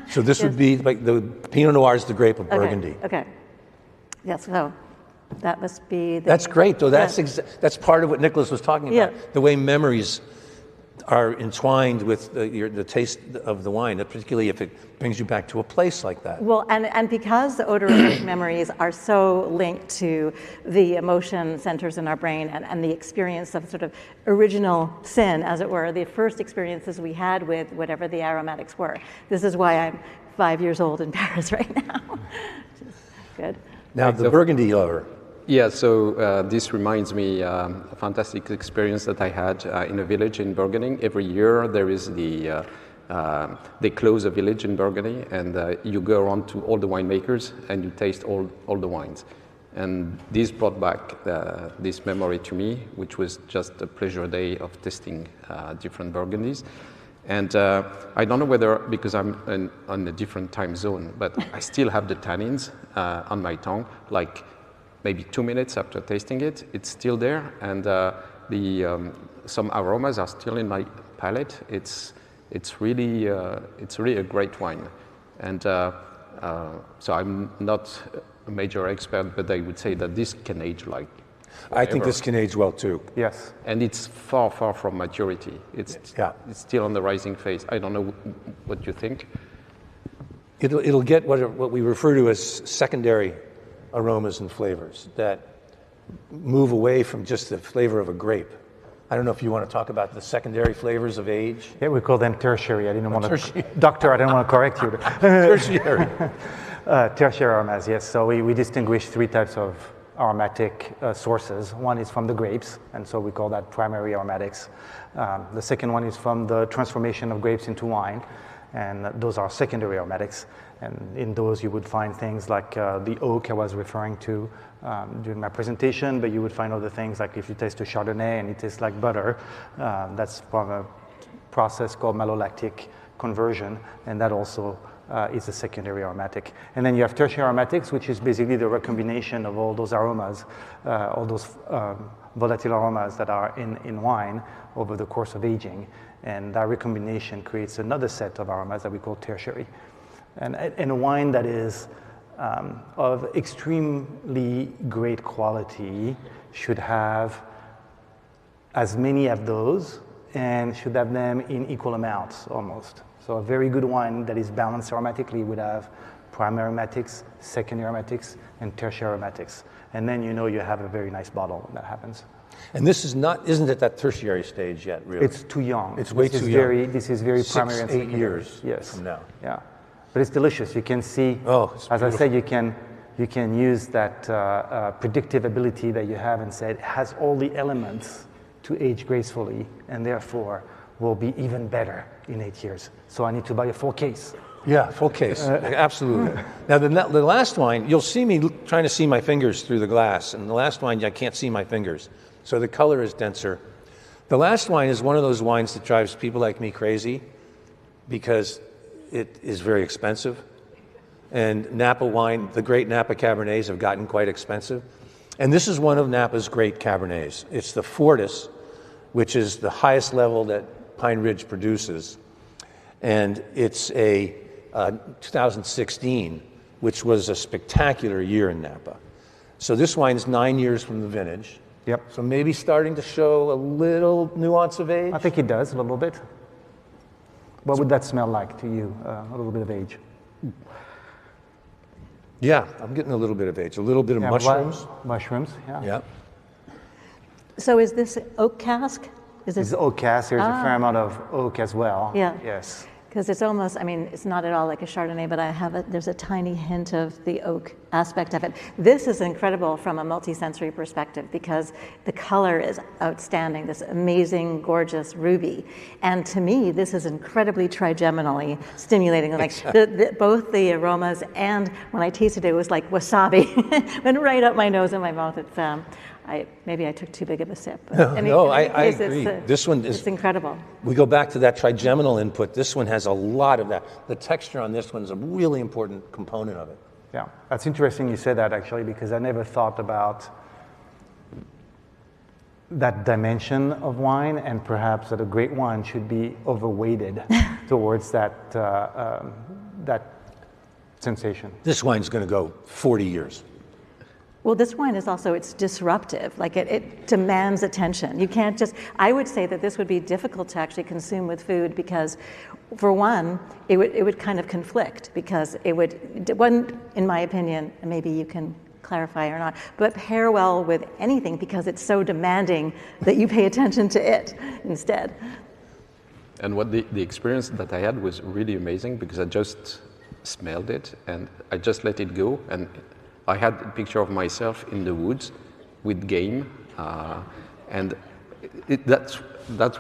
So this would be like the Pinot Noir is the grape of Burgundy.
Okay. Yes, so that must be.
That's great, though. That's part of what Nicholas was talking about.
Yeah.
The way memories are entwined with the taste of the wine, particularly if it brings you back to a place like that.
Well, and because the odorous memories are so linked to the emotion centers in our brain and the experience of sort of original sin, as it were, the first experiences we had with whatever the aromatics were. This is why I'm 5 years old in Paris right now. Good.
Now, the Burgundy lover.
Yeah, so this reminds me a fantastic experience that I had in a village in Burgundy. Every year there is they close a village in Burgundy, and you go around to all the winemakers and you taste all the wines. And this brought back this memory to me, which was just a pleasure day of tasting different Burgundies. And I don't know whether, because I'm on a different time zone, but I still have the tannins on my tongue, like maybe 2 minutes after tasting it, it's still there, and some aromas are still in my palate. It's really a great wine, and so I'm not a major expert, but I would say that this can age like.
I think this can age well too.
Yes.
And it's far from maturity. It's still on the rising phase. I don't know what you think.
It'll get what we refer to as secondary aromas and flavors that move away from just the flavor of a grape. I don't know if you want to talk about the secondary flavors of age.
Yeah, we call them tertiary. I didn't want to, doctor, I didn't want to correct you.
Tertiary.
Tertiary aromas, yes. So we distinguish 3 types of aromatic sources. One is from the grapes, and so we call that primary aromatics. The second one is from the transformation of grapes into wine, and those are secondary aromatics. And in those you would find things like the oak I was referring to during my presentation, but you would find other things like if you taste a Chardonnay and it tastes like butter, that's from a process called malolactic conversion, and that also is a secondary aromatic. And then you have tertiary aromatics, which is basically the recombination of all those aromas, all those volatile aromas that are in wine over the course of aging. And that recombination creates another set of aromas that we call tertiary. And a wine that is of extremely great quality should have as many of those and should have them in equal amounts almost. So a very good wine that is balanced aromatically would have primary aromatics, secondary aromatics, and tertiary aromatics. And then you know you have a very nice bottle when that happens.
And this isn't at that tertiary stage yet, really.
It's too young.
It's way too young.
This is very primary and
6-8
secondary.
years
Yes.
from now.
Yeah. But it's delicious. You can see, as I said, you can use that predictive ability that you have and say it has all the elements to age gracefully and therefore will be even better in 8 years. So I need to buy a full case.
Yeah, full case. Absolutely. Now, the last wine, you'll see me trying to see my fingers through the glass. And the last wine, I can't see my fingers. So the color is denser. The last wine is one of those wines that drives people like me crazy because it is very expensive. And Napa wine, the great Napa Cabernets have gotten quite expensive. And this is one of Napa's great Cabernets. It's the Fortis, which is the highest level that Pine Ridge produces. And it's a 2016, which was a spectacular year in Napa. So this wine's 9 years from the vintage.
Yep.
So maybe starting to show a little nuance of age.
I think it does a little bit. What would that smell like to you, a little bit of age?
Yeah, I'm getting a little bit of age, a little bit of mushrooms.
Mushrooms, yeah.
Yeah.
So is this oak cask?
This is oak cask. There's a fair amount of oak as well.
Yeah.
Yes.
Because it's almost, I mean, it's not at all like a Chardonnay, but there's a tiny hint of the oak aspect of it. This is incredible from a multisensory perspective because the color is outstanding, this amazing, gorgeous ruby. And to me, this is incredibly trigeminally stimulating. Like both the aromas and when I tasted it, it was like wasabi. Went right up my nose and my mouth. It's, maybe I took too big of a sip.
No, I agree. This one is...
It's incredible.
We go back to that trigeminal input. This one has a lot of that. The texture on this one is a really important component of it.
Yeah, that's interesting you say that actually, because I never thought about that dimension of wine, and perhaps that a great wine should be overweighted towards that, that sensation.
This wine's going to go 40 years.
Well, this wine is also, it's disruptive. Like it demands attention. You can't just, I would say that this would be difficult to actually consume with food because, for one, it would kind of conflict because it wouldn't, in my opinion, and maybe you can clarify or not, but pair well with anything because it's so demanding that you pay attention to it instead.
And what the experience that I had was really amazing because I just smelled it and I just let it go, and I had a picture of myself in the woods with game, and that's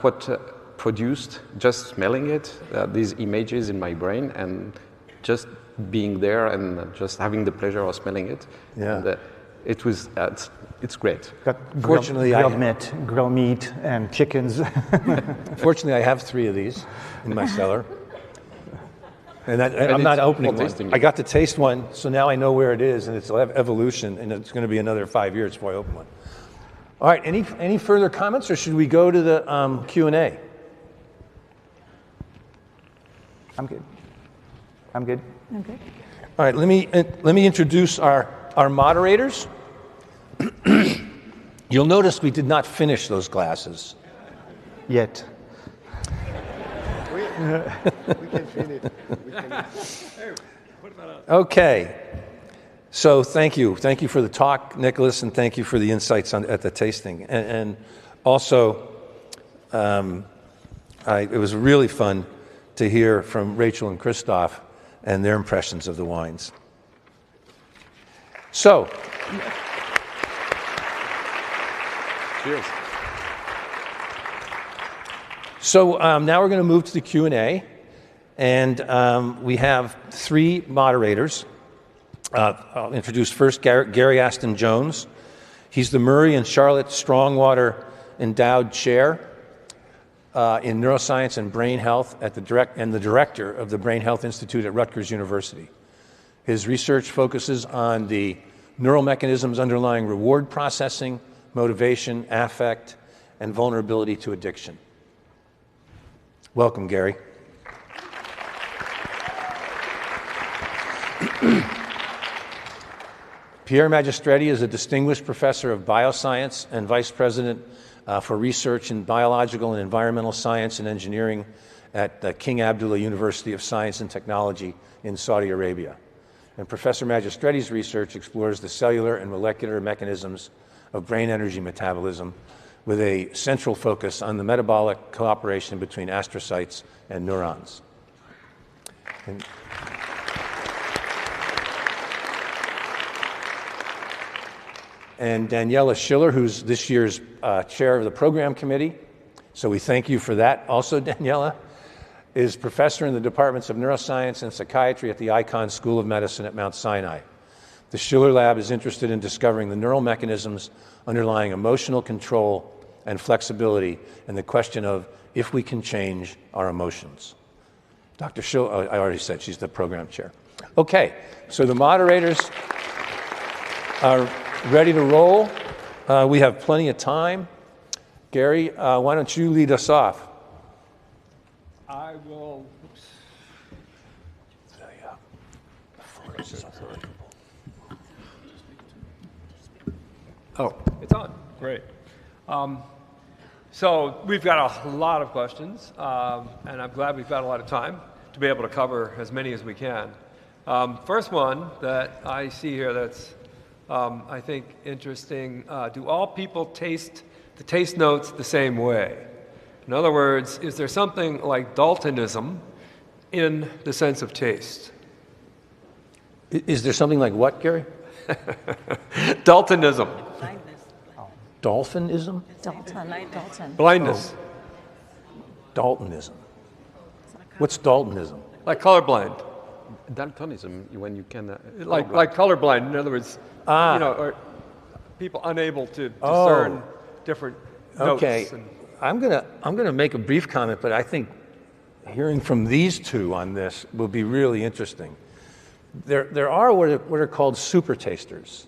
what produced, just smelling it, these images in my brain, and just being there and just having the pleasure of smelling it.
Yeah.
And, it's great.
Got
Fortunately,
grilled meat and chickens.
Fortunately, I have 3 of these in my cellar. And I'm not
it's
opening
all
one.
tasting.
I got to taste one, so now I know where it is, and it's evolution, and it's going to be another 5 years before I open one. All right, any further comments, or should we go to the Q&A?
I'm good. I'm good.
Okay.
All right, let me introduce our moderators. You'll notice we did not finish those glasses.
Yet.
We can finish.
Okay. So thank you for the talk, Nicholas, and thank you for the insights at the tasting. And also, it was really fun to hear from Rachel and Christoph and their impressions of the wines. So,
Cheers.
So now we're going to move to the Q&A, and we have 3 moderators. I'll introduce first Gary Aston Jones. He's the Murray and Charlotte Strongwater Endowed Chair in Neuroscience and Brain Health and the Director of the Brain Health Institute at Rutgers University. His research focuses on the neural mechanisms underlying reward processing, motivation, affect, and vulnerability to addiction. Welcome, Gary. Pierre Magistretti is a distinguished professor of bioscience and vice president for research in biological and environmental science and engineering at the King Abdullah University of Science and Technology in Saudi Arabia. And Professor Magistretti's research explores the cellular and molecular mechanisms of brain energy metabolism with a central focus on the metabolic cooperation between astrocytes and neurons. And Daniela Schiller, who's this year's chair of the program committee, so we thank you for that. Also, Daniela is professor in the departments of neuroscience and psychiatry at the Icahn School of Medicine at Mount Sinai. The Schiller Lab is interested in discovering the neural mechanisms underlying emotional control and flexibility, and the question of if we can change our emotions. Dr. Schiller, I already said she's the program chair. Okay, so the moderators are ready to roll. We have plenty of time. Gary, why don't you lead us off?
I will. Oops. Oh, it's on. Great. So we've got a lot of questions, and I'm glad we've got a lot of time to be able to cover as many as we can. First one that I see here that's, I think, interesting. Do all people taste the taste notes the same way? In other words, is there something like Daltonism in the sense of taste.
Is there something like what, Gary?
Daltonism,
Dolphinism?
Dalton.
blindness,
Daltonism. What's Daltonism?
like colorblind,
Daltonism, when you can...
like colorblind. In other words, or people unable to discern different notes.
Okay, I'm gonna make a brief comment, but I think hearing from these two on this will be really interesting. There are what are called super tasters,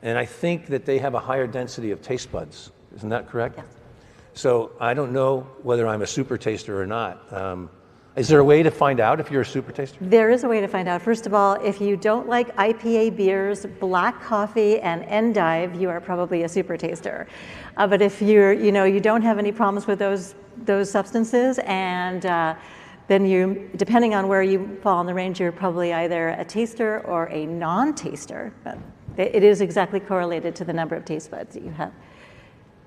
and I think that they have a higher density of taste buds. Isn't that correct?
Yes.
So I don't know whether I'm a super taster or not. Is there a way to find out if you're a super taster?
There is a way to find out. First of all, if you don't like IPA beers, black coffee, and endive, you are probably a super taster. But if you don't have any problems with those substances, and then depending on where you fall in the range, you're probably either a taster or a non-taster. But it is exactly correlated to the number of taste buds that you have.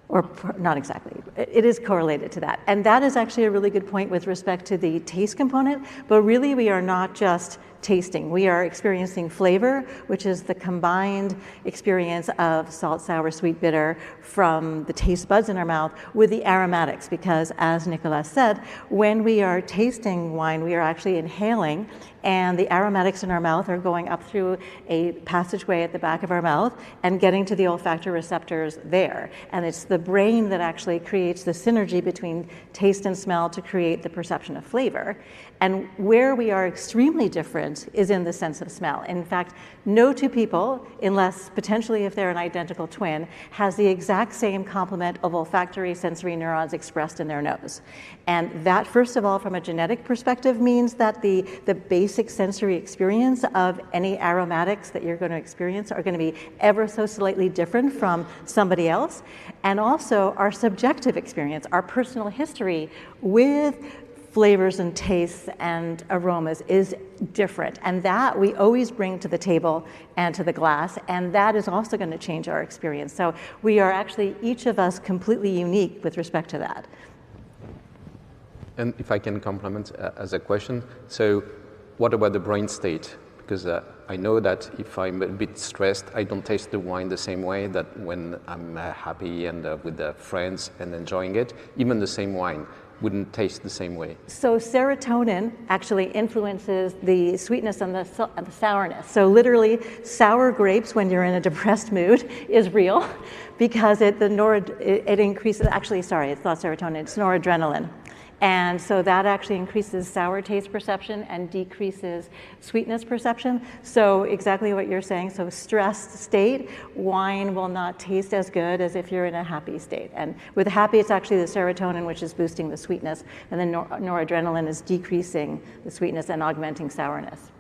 Or not exactly. It is correlated to that. And that is actually a really good point with respect to the taste component. But really, we are not just tasting. We are experiencing flavor, which is the combined experience of salt, sour, sweet, bitter from the taste buds in our mouth with the aromatics. Because as Nicolas said, when we are tasting wine, we are actually inhaling, and the aromatics in our mouth are going up through a passageway at the back of our mouth and getting to the olfactory receptors there. And it's the brain that actually creates the synergy between taste and smell to create the perception of flavor. And where we are extremely different is in the sense of smell. In fact, no two people, unless potentially if they're an identical twin, has the exact same complement of olfactory sensory neurons expressed in their nose. And that, first of all, from a genetic perspective, means that the basic sensory experience of any aromatics that you're going to experience are going to be ever so slightly different from somebody else. And also our subjective experience, our personal history with flavors and tastes and aromas is different. And that we always bring to the table and to the glass, and that is also going to change our experience. So we are actually, each of us, completely unique with respect to that.
And if I can complement as a question, so what about the brain state? Because I know that if I'm a bit stressed, I don't taste the wine the same way that when I'm happy and with the friends and enjoying it. Even the same wine wouldn't taste the same way.
So serotonin actually influences the sweetness and the sourness. So literally, sour grapes when you're in a depressed mood is real because it increases, actually, sorry, it's not serotonin, it's noradrenaline. And so that actually increases sour taste perception and decreases sweetness perception. So exactly what you're saying. So stressed state, wine will not taste as good as if you're in a happy state. And with happy, it's actually the serotonin, which is boosting the sweetness. And then noradrenaline is decreasing the sweetness and augmenting sourness.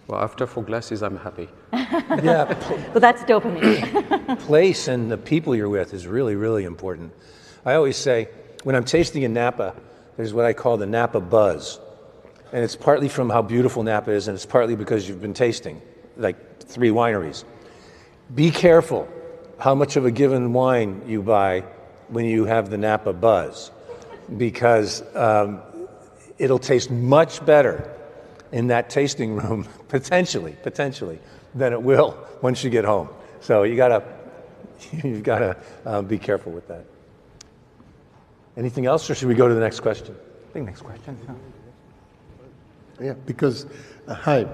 Well, after 4 glasses, I'm happy.
Yeah,
But that's dopamine.
place and the people you're with is really, really important. I always say, when I'm tasting in Napa, there's what I call the Napa buzz. And it's partly from how beautiful Napa is, and it's partly because you've been tasting, like 3 wineries. Be careful how much of a given wine you buy when you have the Napa buzz, because it'll taste much better in that tasting room, potentially, than it will once you get home. So you've got to be careful with that. Anything else, or should we go to the next question?
I think next question.
Yeah, because, hi.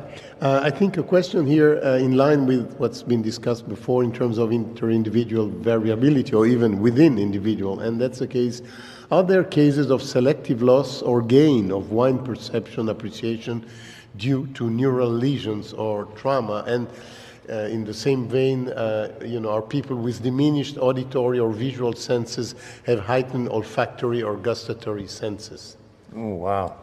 I think a question here in line with what's been discussed before in terms of inter-individual variability or even within individual, and that's the case. Are there cases of selective loss or gain of wine perception appreciation due to neural lesions or trauma? And in the same vein, are people with diminished auditory or visual senses have heightened olfactory or gustatory senses?
Oh, wow.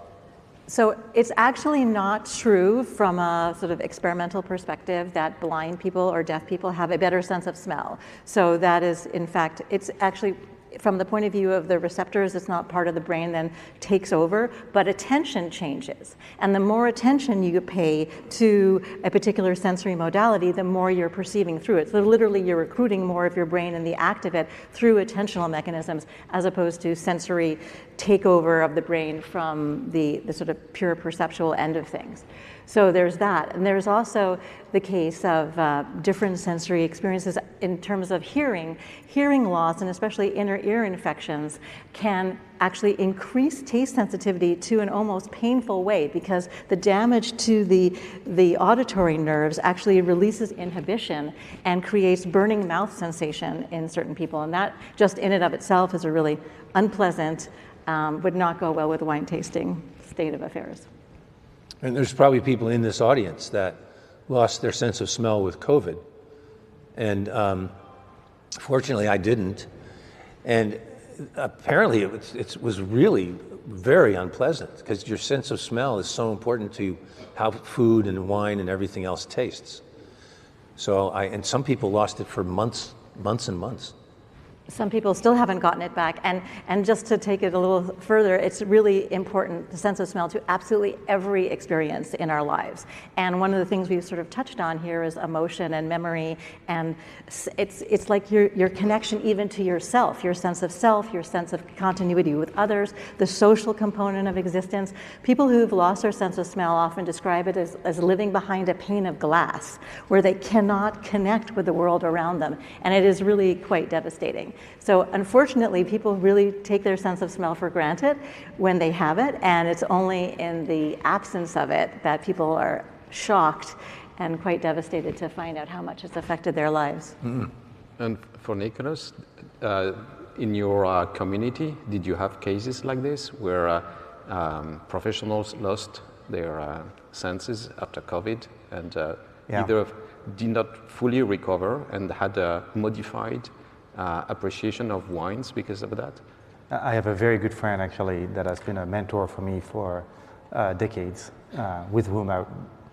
So it's actually not true from a sort of experimental perspective that blind people or deaf people have a better sense of smell. So that is, in fact, it's actually, from the point of view of the receptors, it's not part of the brain then takes over, but attention changes. And the more attention you pay to a particular sensory modality, the more you're perceiving through it. So literally you're recruiting more of your brain in the act of it through attentional mechanisms as opposed to sensory takeover of the brain from the sort of pure perceptual end of things. So there's that. And there's also the case of different sensory experiences in terms of hearing. Hearing loss, and especially inner ear infections, can actually increase taste sensitivity to an almost painful way, because the damage to the auditory nerves actually releases inhibition and creates burning mouth sensation in certain people. And that just in and of itself is a really unpleasant, would not go well with wine tasting state of affairs.
And there's probably people in this audience that lost their sense of smell with COVID. And fortunately, I didn't. And apparently, it was really very unpleasant, because your sense of smell is so important to how food and wine and everything else tastes. So and some people lost it for months and months.
Some people still haven't gotten it back. And just to take it a little further, it's really important, the sense of smell, to absolutely every experience in our lives. And one of the things we've sort of touched on here is emotion and memory. And it's like your connection even to yourself, your sense of self, your sense of continuity with others, the social component of existence. People who've lost their sense of smell often describe it as living behind a pane of glass, where they cannot connect with the world around them. And it is really quite devastating. So unfortunately, people really take their sense of smell for granted when they have it, and it's only in the absence of it that people are shocked and quite devastated to find out how much it's affected their lives.
Mm-hmm. And for Nicholas, in your community, did you have cases like this where professionals lost their senses after COVID and either did not fully recover and had a modified appreciation of wines because of that?
I have a very good friend, actually, that has been a mentor for me for decades, with whom I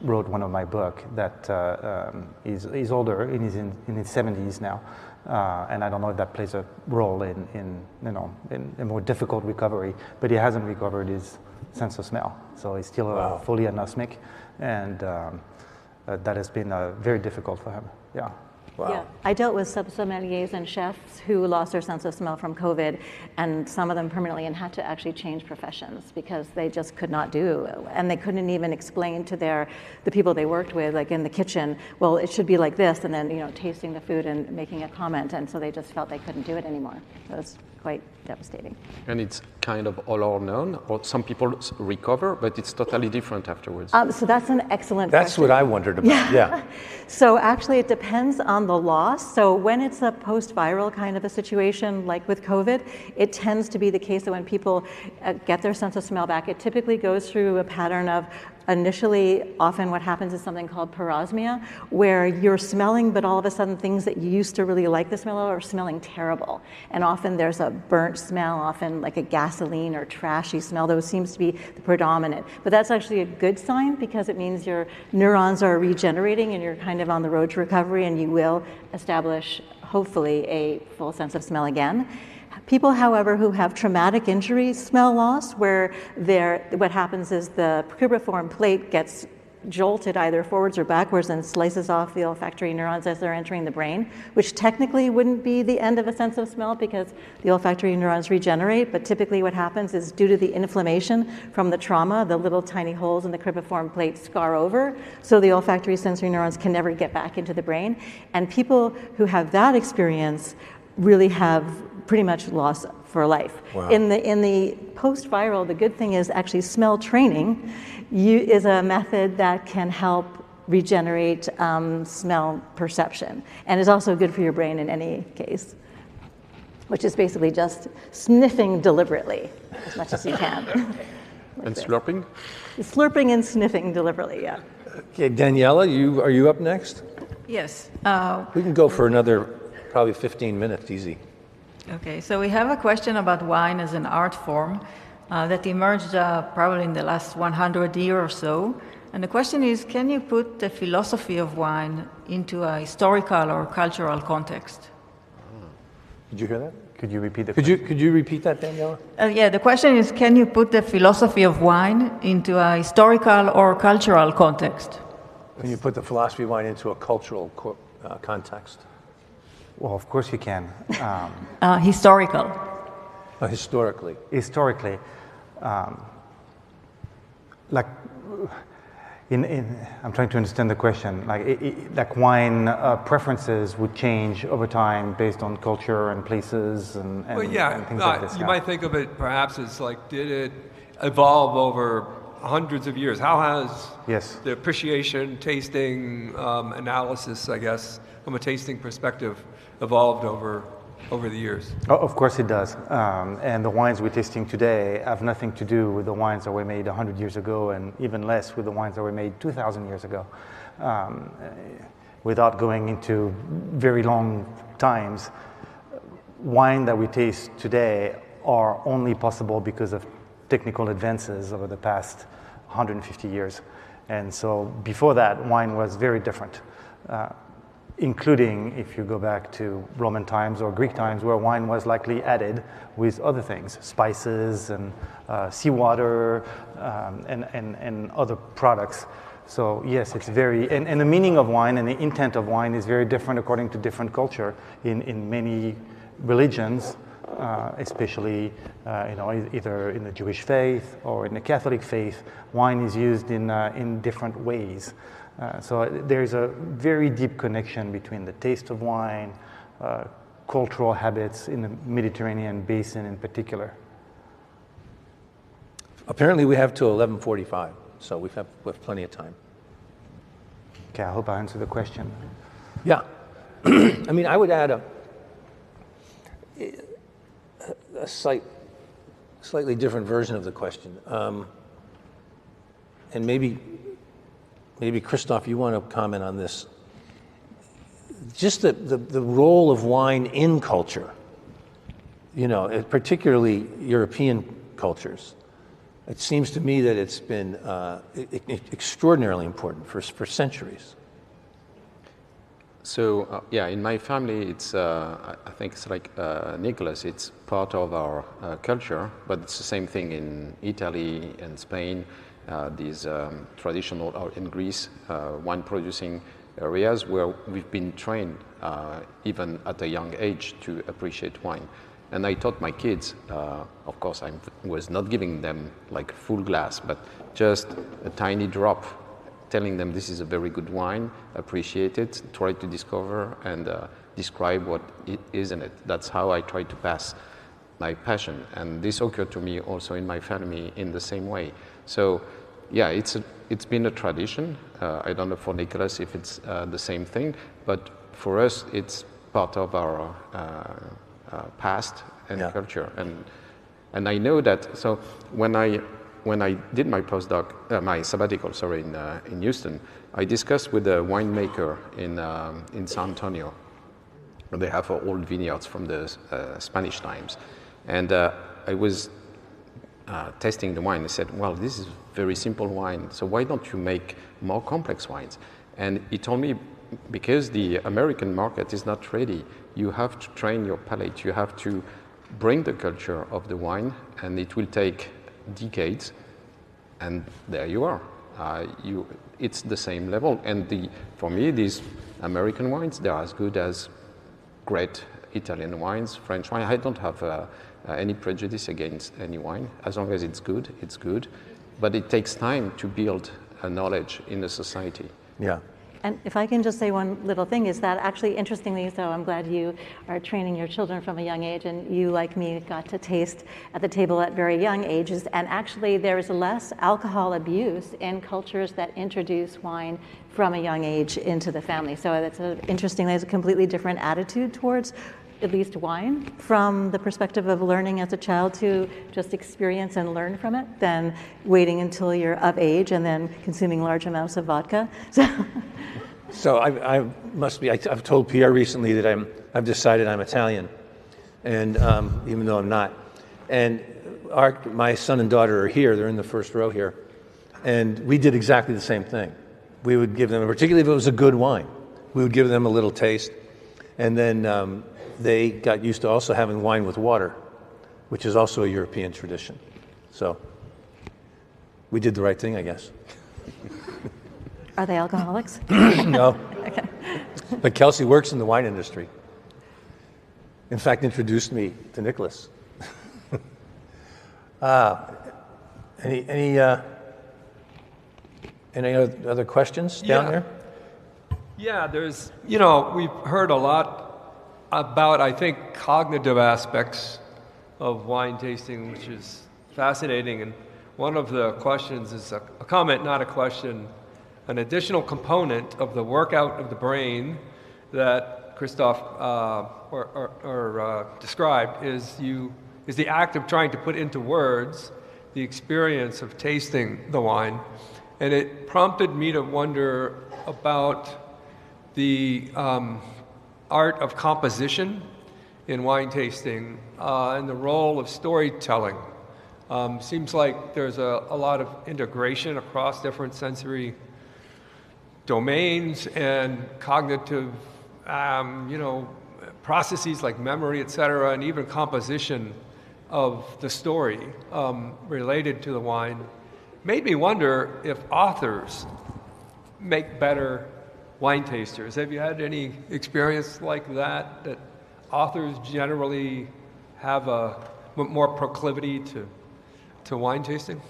wrote one of my books that is older, in his 70s now. And I don't know if that plays a role in a more difficult recovery, but he hasn't recovered his sense of smell. So he's still fully anosmic, and that has been very difficult for him. Yeah.
Wow.
Yeah, I dealt with sommeliers and chefs who lost their sense of smell from COVID, and some of them permanently, and had to actually change professions because they just could not do, and they couldn't even explain to the people they worked with, like in the kitchen, well, it should be like this, and then tasting the food and making a comment, and so they just felt they couldn't do it anymore. It was quite devastating.
And it's kind of all or none, or some people recover, but it's totally different afterwards.
So that's an excellent
That's
question.
what I wondered about. Yeah.
So actually, it depends on the loss. So when it's a post-viral kind of a situation, like with COVID, it tends to be the case that when people get their sense of smell back, it typically goes through a pattern of initially, often what happens is something called parosmia, where you're smelling, but all of a sudden things that you used to really like the smell of are smelling terrible. And often there's a burnt smell, often like a gasoline or trashy smell. Those seems to be the predominant. But that's actually a good sign, because it means your neurons are regenerating and you're kind of on the road to recovery, and you will establish, hopefully, a full sense of smell again. People, however, who have traumatic injury smell loss, where what happens is the cribriform plate gets jolted either forwards or backwards and slices off the olfactory neurons as they're entering the brain, which technically wouldn't be the end of a sense of smell because the olfactory neurons regenerate, but typically what happens is due to the inflammation from the trauma, the little tiny holes in the cribriform plate scar over, so the olfactory sensory neurons can never get back into the brain. And people who have that experience really have pretty much loss for life.
Wow.
In the post-viral, the good thing is actually smell training is a method that can help regenerate smell perception, and is also good for your brain in any case, which is basically just sniffing deliberately as much as you can.
And slurping?
Slurping and sniffing deliberately, yeah.
Okay, Daniela, are you up next?
Yes.
We can go for another probably 15 minutes, easy.
Okay, so we have a question about wine as an art form that emerged probably in the last 100 years or so. And the question is, can you put the philosophy of wine into a historical or cultural context?
Did you hear that?
Could you repeat the question?
Could you repeat that, Daniela?
Yeah, the question is, can you put the philosophy of wine into a historical or cultural context?
Can you put the philosophy of wine into a cultural context?
Well, of course you can.
Historical.
Historically.
Historically, like I'm trying to understand the question. Like wine preferences would change over time based on culture and places and
Well, yeah,
and things like this.
you
yeah.
might think of it perhaps as like, did it evolve over hundreds of years? How has
Yes.
the appreciation, tasting, analysis, I guess, from a tasting perspective, evolved over the years?
Oh, of course it does. And the wines we're tasting today have nothing to do with the wines that were made 100 years ago, and even less with the wines that were made 2,000 years ago. Without going into very long times, wine that we taste today are only possible because of technical advances over the past 150 years. And so before that, wine was very different. Including if you go back to Roman times or Greek times, where wine was likely added with other things, spices and seawater and other products. So yes, it's very, and the meaning of wine and the intent of wine is very different according to different culture. In many religions, especially either in the Jewish faith or in the Catholic faith, wine is used in different ways. So there's a very deep connection between the taste of wine, cultural habits in the Mediterranean basin in particular.
Apparently we have till 11:45, so we have plenty of time.
Okay, I hope I answered the question.
Yeah. I mean, I would add a slightly different version of the question. And maybe Christoph, you want to comment on this. Just the role of wine in culture, particularly European cultures. It seems to me that it's been extraordinarily important for centuries.
So in my family, it's I think it's like Nicholas. It's part of our culture, but it's the same thing in Italy and Spain. These traditional, or in Greece, wine-producing areas where we've been trained, even at a young age, to appreciate wine. And I taught my kids, of course, I was not giving them like full glass, but just a tiny drop, telling them this is a very good wine, appreciate it, try to discover and describe what it is in it. That's how I try to pass my passion. And this occurred to me also in my family in the same way. So, yeah, it's been a tradition. I don't know for Nicholas if it's the same thing, but for us, it's part of our past and culture. And I know that. So when I did my postdoc, my sabbatical, in Houston, I discussed with a winemaker in San Antonio. They have old vineyards from the Spanish times, and I was tasting the wine. I said, well, this is very simple wine, so why don't you make more complex wines? And he told me, because the American market is not ready, you have to train your palate, you have to bring the culture of the wine, and it will take decades, and there you are. It's the same level, and for me, these American wines, they're as good as great Italian wines, French wine. I don't have any prejudice against any wine. As long as it's good, it's good. But it takes time to build a knowledge in the society.
Yeah.
And if I can just say one little thing, is that actually, interestingly, so I'm glad you are training your children from a young age, and you, like me, got to taste at the table at very young ages. And actually, there is less alcohol abuse in cultures that introduce wine from a young age into the family. So that's interesting. There's a completely different attitude towards at least wine from the perspective of learning as a child to just experience and learn from it than waiting until you're of age and then consuming large amounts of vodka.
So I must be. I've told Pierre recently that I've decided I'm Italian, and even though I'm not. And my son and daughter are here. They're in the first row here, and we did exactly the same thing. We would give them, particularly if it was a good wine, we would give them a little taste, and then they got used to also having wine with water, which is also a European tradition. So we did the right thing, I guess.
Are they alcoholics?
No.
Okay.
But Kelsey works in the wine industry. In fact, introduced me to Nicholas. Any other questions down
Yeah.
there?
Yeah, we've heard a lot about, I think, cognitive aspects of wine tasting, which is fascinating. And one of the questions is a comment, not a question. An additional component of the workout of the brain that Christophe described is the act of trying to put into words the experience of tasting the wine. And it prompted me to wonder about the art of composition in wine tasting and the role of storytelling. Seems like there's a lot of integration across different sensory domains and cognitive, processes like memory, et cetera, and even composition of the story related to the wine. Made me wonder if authors make better wine tasters. Have you had any experience like that, that authors generally have a more proclivity to wine tasting?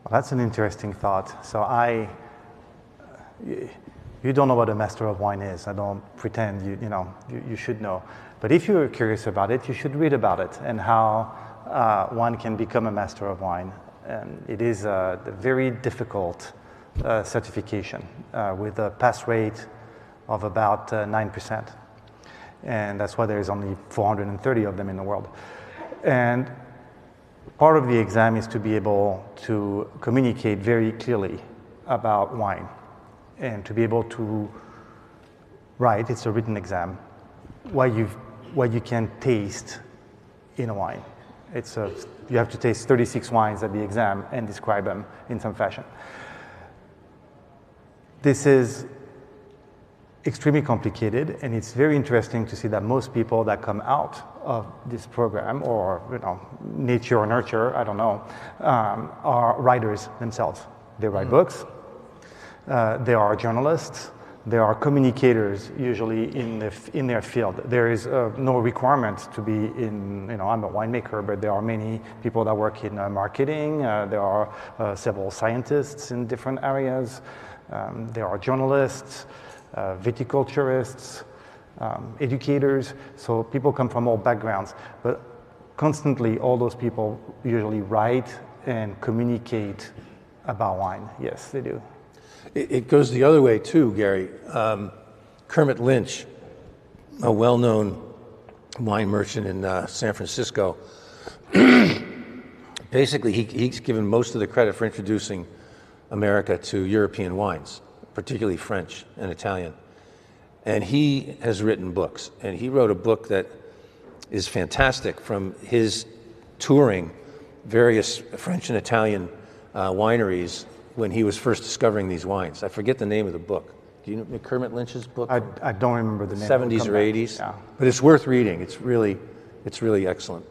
Well, that's an interesting thought. So you don't know what a master of wine is. I don't pretend you should know. But if you're curious about it, you should read about it and how one can become a master of wine. And it is a very difficult certification with a pass rate of about 9%. And that's why there's only 430 of them in the world. And part of the exam is to be able to communicate very clearly about wine and to be able to write, it's a written exam, what you can taste in a wine. You have to taste 36 wines at the exam and describe them in some fashion. This is extremely complicated, and it's very interesting to see that most people that come out of this program, or nature or nurture, I don't know, are writers themselves. They write books. They are journalists. They are communicators, usually in their field. There is no requirement to be I'm a winemaker, but there are many people that work in marketing. There are several scientists in different areas. There are journalists, viticulturists, educators. So people come from all backgrounds, but constantly all those people usually write and communicate about wine. Yes, they do.
It goes the other way too, Gary. Kermit Lynch, a well-known wine merchant in San Francisco, basically he's given most of the credit for introducing America to European wines, particularly French and Italian. And he has written books, and he wrote a book that is fantastic from his touring various French and Italian wineries when he was first discovering these wines. I forget the name of the book. Do you know Kermit Lynch's book?
I don't remember the name.
70s or 80s.
Yeah.
But it's worth reading. It's really excellent.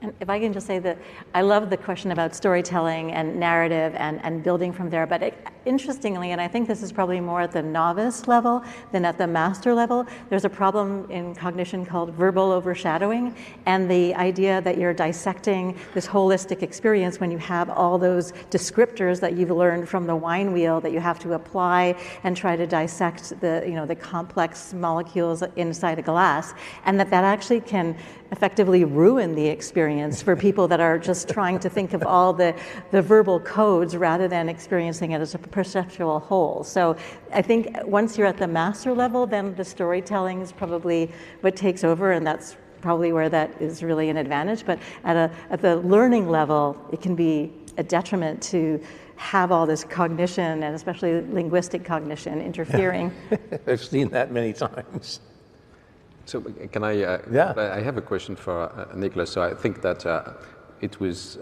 And if I can just say that I love the question about storytelling and narrative and building from there, but interestingly, and I think this is probably more at the novice level than at the master level, there's a problem in cognition called verbal overshadowing, and the idea that you're dissecting this holistic experience when you have all those descriptors that you've learned from the wine wheel that you have to apply and try to dissect the complex molecules inside a glass, and that actually can effectively ruin the experience for people that are just trying to think of all the verbal codes rather than experiencing it as a perceptual whole. So I think once you're at the master level, then the storytelling is probably what takes over, and that's probably where that is really an advantage. But at the learning level, it can be a detriment to have all this cognition, and especially linguistic cognition, interfering.
I've seen that many times.
So can I?
Yeah.
I have a question for Nicholas. So I think that it was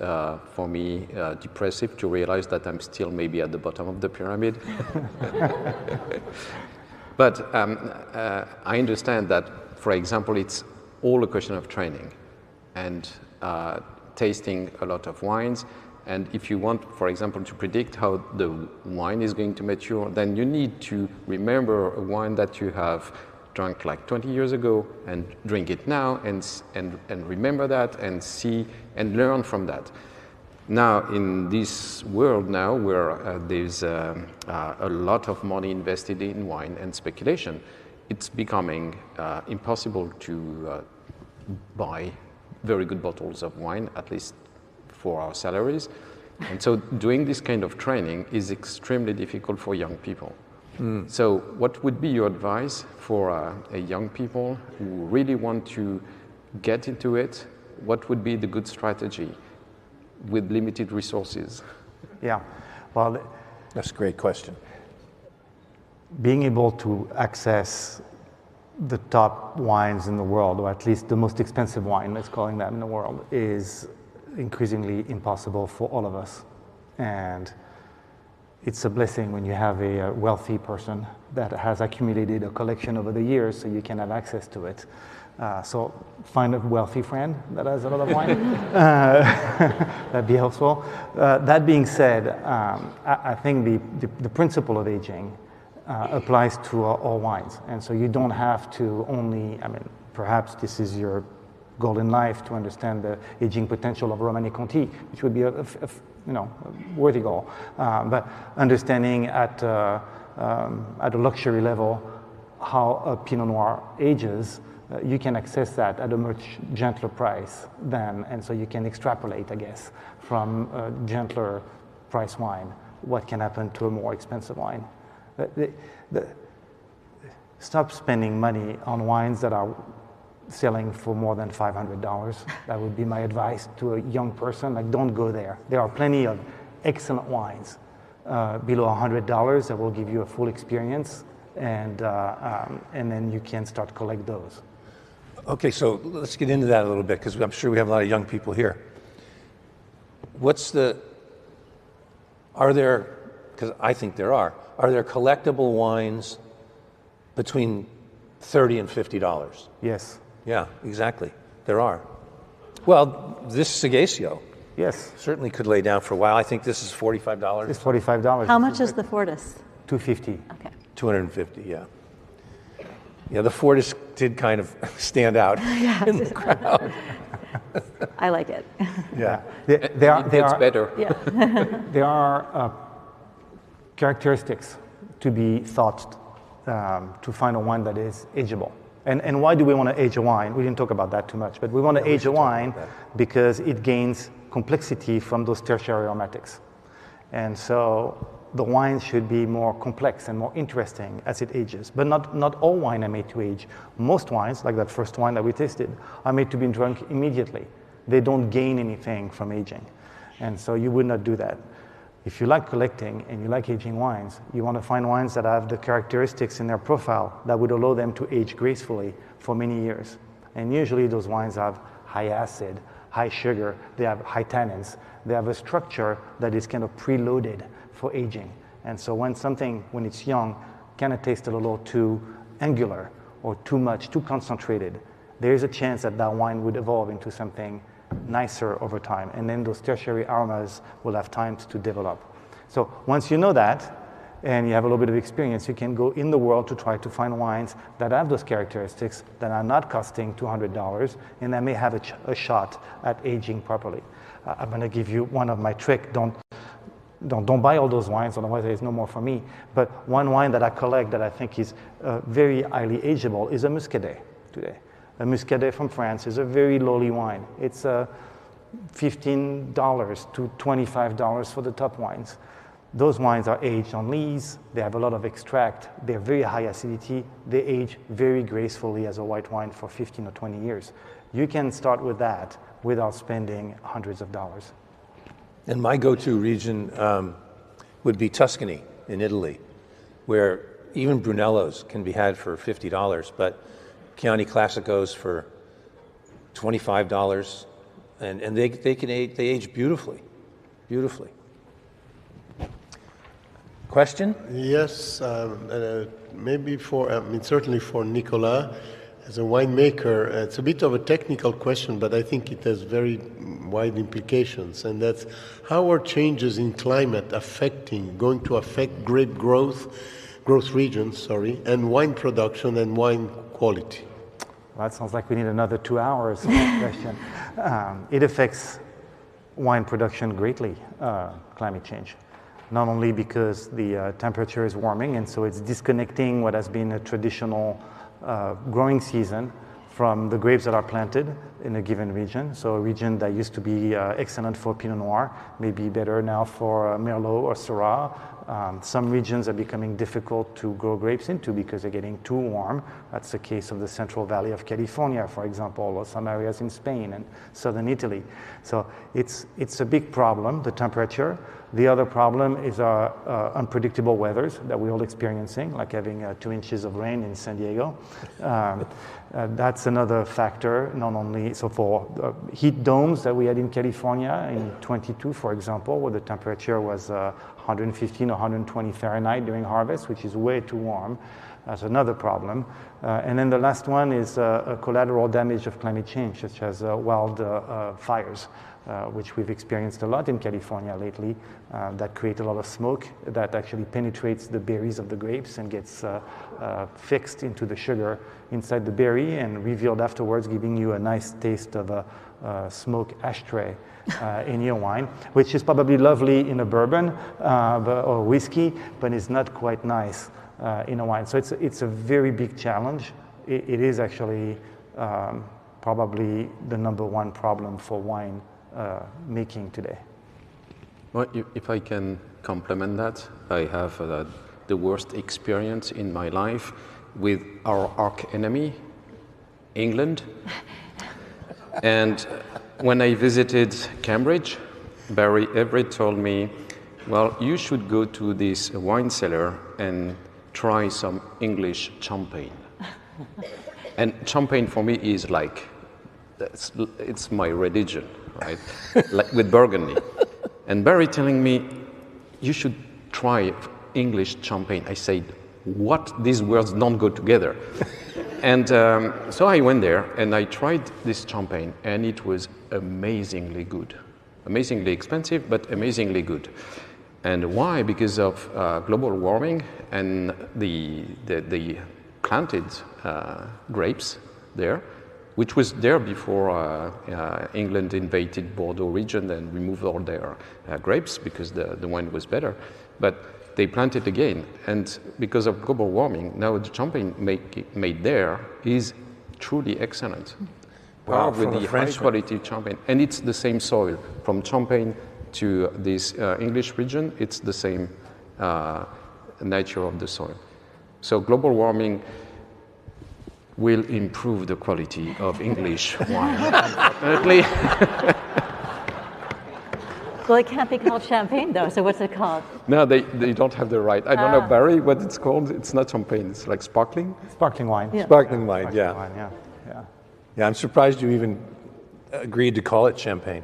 for me depressive to realize that I'm still maybe at the bottom of the pyramid. But I understand that, for example, it's all a question of training and tasting a lot of wines. And if you want, for example, to predict how the wine is going to mature, then you need to remember a wine that you have drunk like 20 years ago and drink it now and remember that and see and learn from that. Now, in this world now where there's a lot of money invested in wine and speculation, it's becoming impossible to buy very good bottles of wine, at least for our salaries. And so doing this kind of training is extremely difficult for young people. So what would be your advice for a young people who really want to get into it? What would be the good strategy with limited resources?
Yeah, well,
That's a great question.
being able to access the top wines in the world, or at least the most expensive wine, let's call it that, in the world, is increasingly impossible for all of us. And it's a blessing when you have a wealthy person that has accumulated a collection over the years so you can have access to it. So find a wealthy friend that has a lot of wine. That'd be helpful. That being said, I think the principle of aging applies to all wines. And so you don't have to only, I mean, perhaps this is your goal in life to understand the aging potential of Romanée-Conti, which would be a worthy goal. But understanding at a luxury level how a Pinot Noir ages, you can access that at a much gentler price than, and so you can extrapolate, I guess, from a gentler price wine, what can happen to a more expensive wine. Stop spending money on wines that are selling for more than $500. That would be my advice to a young person. Like, don't go there. There are plenty of excellent wines below $100 that will give you a full experience, and then you can start collect those.
Okay, so let's get into that a little bit, because I'm sure we have a lot of young people here. Are there, because I think there are there collectible wines between $30 and $50?
Yes.
Yeah, exactly. There are. Well, this Sagacio
Yes.
certainly could lay down for a while. I think this is $45.
It's $45.
How much is the Fortis?
$250.
Okay.
$250, yeah. Yeah, the Fortis did kind of stand out in the crowd.
I like it.
Yeah.
It's better.
Yeah.
There are characteristics to be thought to find a wine that is ageable. And why do we want to age a wine? We didn't talk about that too much, but we want to age a wine because it gains complexity from those tertiary aromatics. And so the wine should be more complex and more interesting as it ages. But not all wine are made to age. Most wines, like that first wine that we tasted, are made to be drunk immediately. They don't gain anything from aging. And so you would not do that. If you like collecting and you like aging wines, you want to find wines that have the characteristics in their profile that would allow them to age gracefully for many years. And usually those wines have high acid, high sugar, they have high tannins, they have a structure that is kind of preloaded for aging. And so when it's young, kind of tastes a little too angular or too much, too concentrated, there is a chance that that wine would evolve into something nicer over time. And then those tertiary aromas will have time to develop. So once you know that, and you have a little bit of experience, you can go in the world to try to find wines that have those characteristics, that are not costing $200, and that may have a shot at aging properly. I'm going to give you one of my tricks. Don't buy all those wines, otherwise there's no more for me. But one wine that I collect that I think is very highly ageable is a Muscadet today. A Muscadet from France is a very lowly wine. It's $15 to $25 for the top wines. Those wines are aged on lees, they have a lot of extract, they're very high acidity, they age very gracefully as a white wine for 15 or 20 years. You can start with that without spending hundreds of dollars.
And my go-to region would be Tuscany in Italy, where even Brunellos can be had for $50, but Chianti Classicos for $25, and they age beautifully, beautifully. Question?
Yes, maybe certainly for Nicolas, as a winemaker, it's a bit of a technical question, but I think it has very wide implications, and that's how are changes in climate going to affect grape growth regions, and wine production and wine quality?
Well, that sounds like we need another 2 hours on that question. It affects wine production greatly, climate change. Not only because the temperature is warming, and so it's disconnecting what has been a traditional growing season from the grapes that are planted in a given region. So a region that used to be excellent for Pinot Noir may be better now for Merlot or Syrah. Some regions are becoming difficult to grow grapes into because they're getting too warm. That's the case of the Central Valley of California, for example, or some areas in Spain and southern Italy. So it's a big problem, the temperature. The other problem is our unpredictable weathers that we're all experiencing, like having 2 inches of rain in San Diego. That's another factor, not only, so for heat domes that we had in California in 22, for example, where the temperature was 115 or 120 Fahrenheit during harvest, which is way too warm. That's another problem. And then the last one is a collateral damage of climate change, such as wild fires, which we've experienced a lot in California lately, that create a lot of smoke that actually penetrates the berries of the grapes and gets fixed into the sugar inside the berry and revealed afterwards, giving you a nice taste of a smoke ashtray in your wine, which is probably lovely in a bourbon or whiskey, but is not quite nice in a wine. So it's a very big challenge. It is actually probably the #1 problem for wine making today.
Well, if I can complement that, I have the worst experience in my life with our arch enemy, England. And when I visited Cambridge, Barry Everett told me, well, you should go to this wine cellar and try some English champagne. And champagne for me is like, it's my religion, right? Like with Burgundy. And Barry telling me, you should try English champagne. I said, what? These words don't go together. And so I went there and I tried this champagne, and it was amazingly good. Amazingly expensive, but amazingly good. And why? Because of global warming and the planted grapes there, which was there before England invaded Bordeaux region and removed all their grapes because the wine was better. But they planted again, and because of global warming, now the champagne made there is truly excellent.
Wow,
with the high quality champagne, and it's the same soil from Champagne to this English region. It's the same nature of the soil. So global warming will improve the quality of English wine, unfortunately.
Well, it can't be called champagne, though, so what's it called?
No, they don't have the right. I don't know, Barry, what it's called. It's not champagne. It's like sparkling.
Sparkling wine.
Yeah.
Sparkling wine,
Sparkling
yeah.
wine, yeah.
Yeah, I'm surprised you even agreed to call it champagne.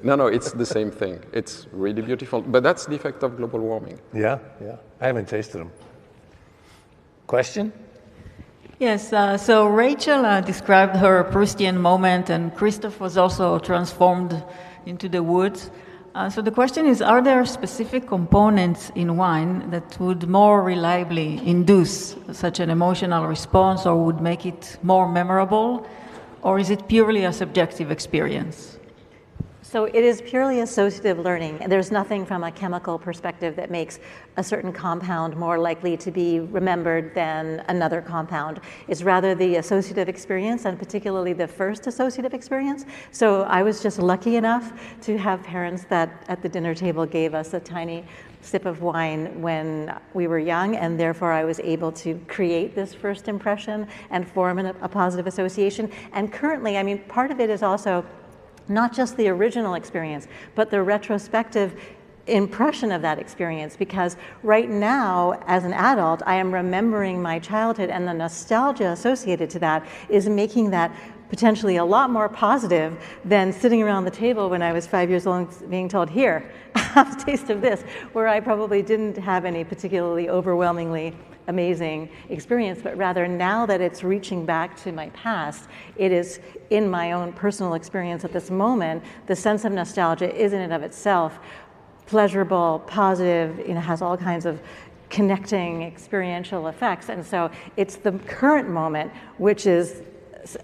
No, it's the same thing. It's really beautiful. But that's the effect of global warming.
Yeah. I haven't tasted them. Question?
Yes, so Rachel described her Proustian moment, and Christophe was also transformed into the woods. So the question is, are there specific components in wine that would more reliably induce such an emotional response or would make it more memorable? Or is it purely a subjective experience?
So it is purely associative learning. There's nothing from a chemical perspective that makes a certain compound more likely to be remembered than another compound. It's rather the associative experience, and particularly the first associative experience. So I was just lucky enough to have parents that at the dinner table gave us a tiny sip of wine when we were young, and therefore I was able to create this first impression and form a positive association. And currently, I mean, part of it is also not just the original experience, but the retrospective impression of that experience, because right now, as an adult, I am remembering my childhood, and the nostalgia associated to that is making that potentially a lot more positive than sitting around the table when I was 5 years old being told, here, have a taste of this, where I probably didn't have any particularly overwhelmingly amazing experience, but rather now that it's reaching back to my past, it is in my own personal experience at this moment. The sense of nostalgia is in and of itself pleasurable, positive, has all kinds of connecting experiential effects. And so it's the current moment which is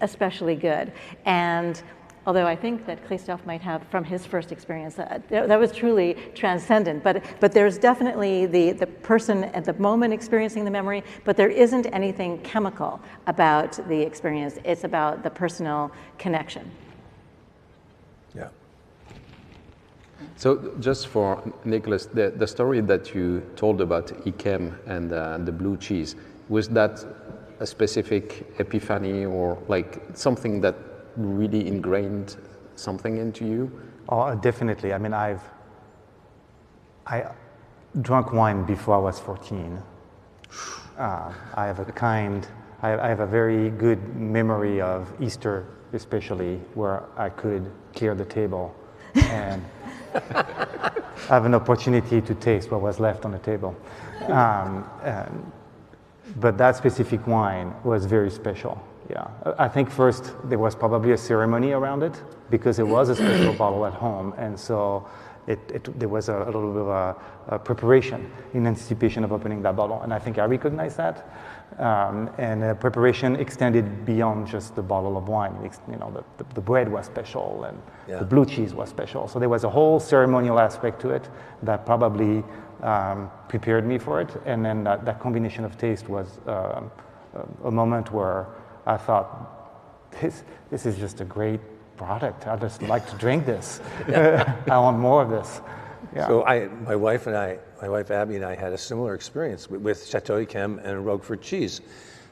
especially good. And although I think that Christophe might have, from his first experience, that was truly transcendent. But there's definitely the person at the moment experiencing the memory, but there isn't anything chemical about the experience. It's about the personal connection.
Yeah.
So just for Nicholas, the story that you told about Yquem and the blue cheese, was that a specific epiphany or like something that really ingrained something into you?
Oh, definitely. I mean, I drank wine before I was 14. I have a very good memory of Easter, especially, where I could clear the table and have an opportunity to taste what was left on the table. But that specific wine was very special. Yeah, I think first there was probably a ceremony around it because it was a special bottle at home, and so there was a little bit of a preparation in anticipation of opening that bottle, and I think I recognized that. And preparation extended beyond just the bottle of wine. You know, the bread was special, and the blue cheese was special. So there was a whole ceremonial aspect to it that probably prepared me for it. And then that combination of taste was a moment where I thought, this is just a great product. I just like to drink this. I want more of this. Yeah.
So my wife Abby and I had a similar experience with Chateau Yquem and Roquefort cheese.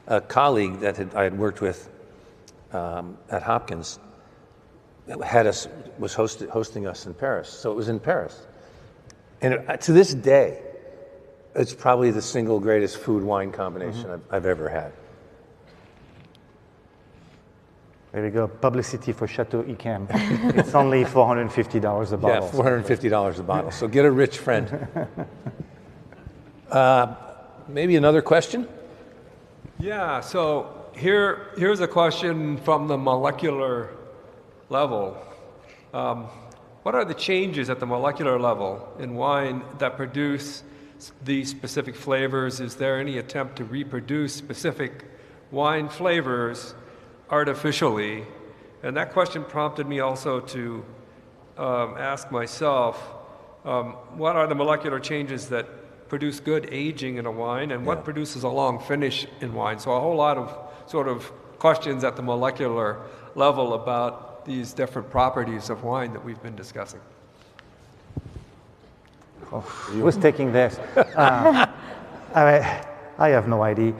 A colleague that I had worked with at Hopkins was hosting us in Paris. So it was in Paris. And to this day, it's probably the single greatest food-wine combination I've ever had.
There we go, publicity for Chateau Yquem. It's only $450 a bottle.
Yeah, $450 a bottle. So get a rich friend. Maybe another question?
Yeah, so here's a question from the molecular level. What are the changes at the molecular level in wine that produce these specific flavors? Is there any attempt to reproduce specific wine flavors artificially? And that question prompted me also to ask myself, what are the molecular changes that produce good aging in a wine, and what produces a long finish in wine? So a whole lot of sort of questions at the molecular level about these different properties of wine that we've been discussing.
Oh, who's taking this? I have no idea.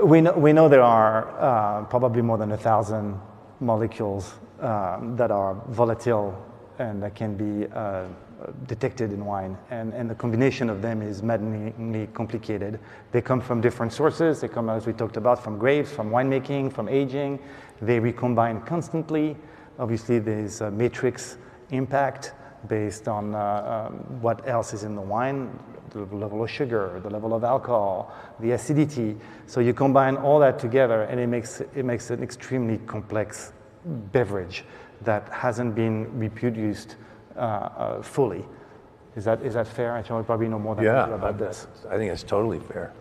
We know there are probably more than 1,000 molecules that are volatile and that can be detected in wine, and the combination of them is maddeningly complicated. They come from different sources. They come, as we talked about, from grapes, from winemaking, from aging. They recombine constantly. Obviously, there's a matrix impact based on what else is in the wine, the level of sugar, the level of alcohol, the acidity. So you combine all that together, and it makes an extremely complex beverage that hasn't been reproduced fully. Is that fair? I probably know more than I do about this.
I think it's totally fair.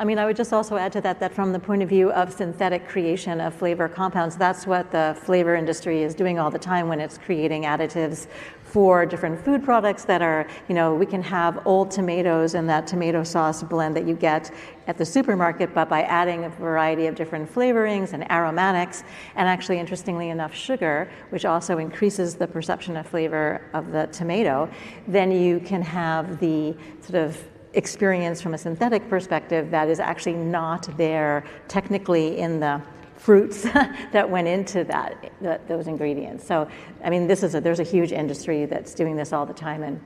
I mean, I would just also add to that from the point of view of synthetic creation of flavor compounds, that's what the flavor industry is doing all the time when it's creating additives for different food products that are, we can have old tomatoes in that tomato sauce blend that you get at the supermarket, but by adding a variety of different flavorings and aromatics, and actually, interestingly enough, sugar, which also increases the perception of flavor of the tomato, then you can have the sort of experience from a synthetic perspective that is actually not there technically in the fruits that went into those ingredients. So, I mean, there's a huge industry that's doing this all the time and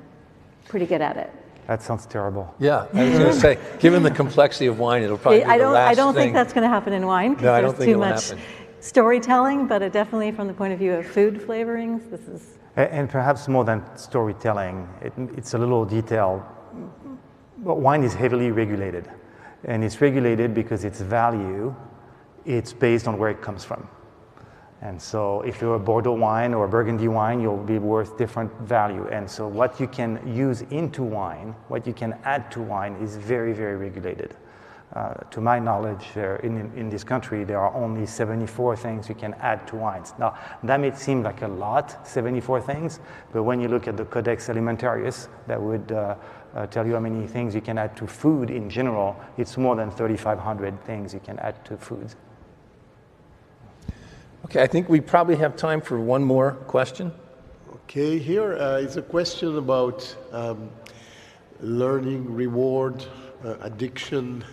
pretty good at it.
That sounds terrible.
Yeah, I was going to say, given the complexity of wine, it'll probably be the last
I don't
thing.
think that's going to happen in wine because there's too much storytelling, but definitely from the point of view of food flavorings, this is...
And perhaps more than storytelling, it's a little detail. But wine is heavily regulated, and it's regulated because its value, it's based on where it comes from. And so if you're a Bordeaux wine or a Burgundy wine, you'll be worth different value. And so what you can use into wine, what you can add to wine is very, very regulated. To my knowledge, in this country, there are only 74 things you can add to wines. Now, that may seem like a lot, 74 things, but when you look at the Codex Alimentarius, that would tell you how many things you can add to food in general. It's more than 3,500 things you can add to foods.
Okay, I think we probably have time for one more question.
Okay, here is a question about learning, reward, addiction.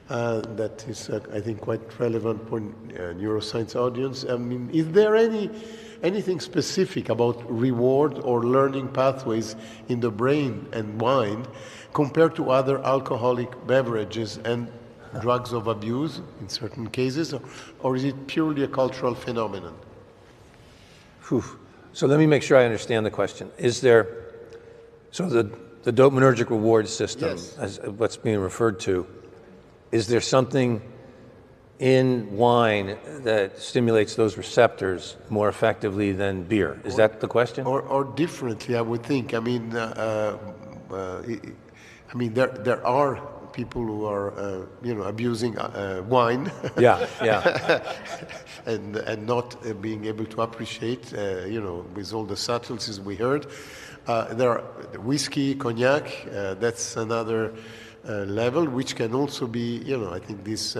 That is, I think, quite relevant for neuroscience audience. I mean, is there anything specific about reward or learning pathways in the brain and wine compared to other alcoholic beverages and drugs of abuse in certain cases, or is it purely a cultural phenomenon?
Whew. So let me make sure I understand the question. Is there, so the dopaminergic reward system,
Yes.
as what's being referred to, is there something in wine that stimulates those receptors more effectively than beer? Is that the question?
Or differently, I would think. I mean, there are people who are, abusing wine.
Yeah, yeah.
and not being able to appreciate, with all the subtleties we heard. There are whiskey, cognac. That's another level, which can also be, I think these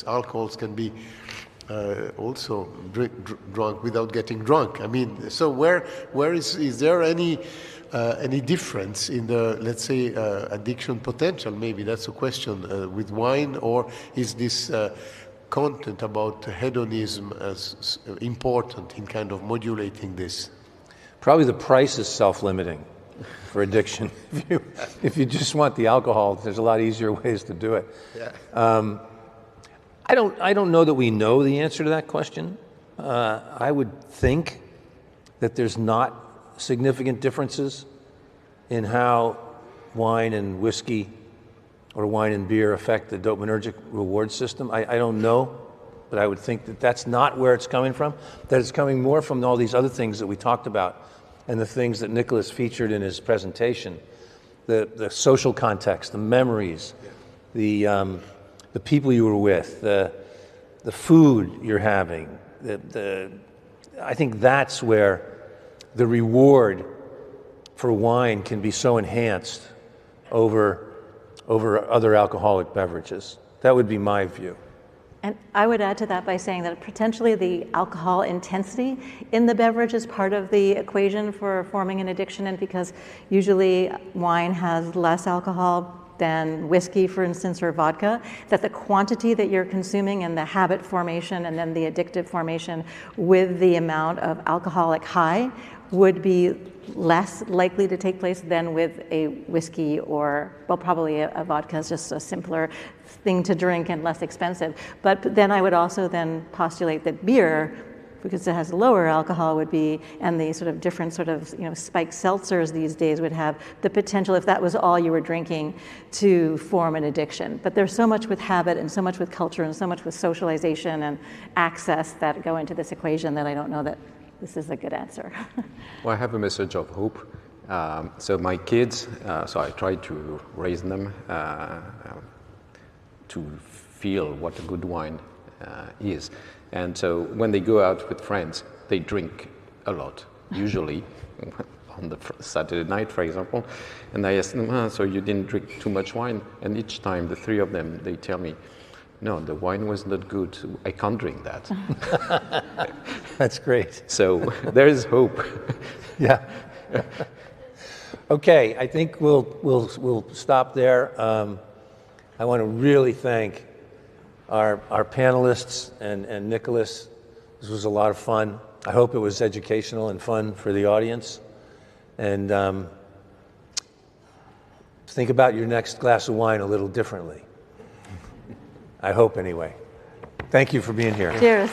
alcohols can be also drunk without getting drunk. I mean, so where is there any difference in the, let's say, addiction potential? Maybe that's a question with wine, or is this content about hedonism as important in kind of modulating this?
Probably the price is self-limiting for addiction. If you just want the alcohol, there's a lot easier ways to do it.
Yeah.
I don't know that we know the answer to that question. I would think that there's not significant differences in how wine and whiskey or wine and beer affect the dopaminergic reward system. I don't know, but I would think that that's not where it's coming from, that it's coming more from all these other things that we talked about and the things that Nicholas featured in his presentation, the social context, the memories, the people you were with, the food you're having. I think that's where the reward for wine can be so enhanced over other alcoholic beverages. That would be my view.
And I would add to that by saying that potentially the alcohol intensity in the beverage is part of the equation for forming an addiction, and because usually wine has less alcohol than whiskey, for instance, or vodka, that the quantity that you're consuming and the habit formation and then the addictive formation with the amount of alcoholic high would be less likely to take place than with a whiskey or, well, probably a vodka is just a simpler thing to drink and less expensive. But then I would also then postulate that beer, because it has lower alcohol, would be, and the sort of different sort of, spiked seltzers these days would have the potential, if that was all you were drinking, to form an addiction. But there's so much with habit and so much with culture and so much with socialization and access that go into this equation that I don't know that this is a good answer.
Well, I have a message of hope. So my kids, so I try to raise them to feel what a good wine is. And so when they go out with friends, they drink a lot, usually on the Saturday night, for example. And I ask them, so you didn't drink too much wine? And each time, the three of them, they tell me, no, the wine was not good. So I can't drink that.
That's great.
So there is hope.
Yeah. Okay, I think we'll stop there. I want to really thank our panelists and Nicholas. This was a lot of fun. I hope it was educational and fun for the audience. And think about your next glass of wine a little differently. I hope, anyway. Thank you for being here.
Cheers.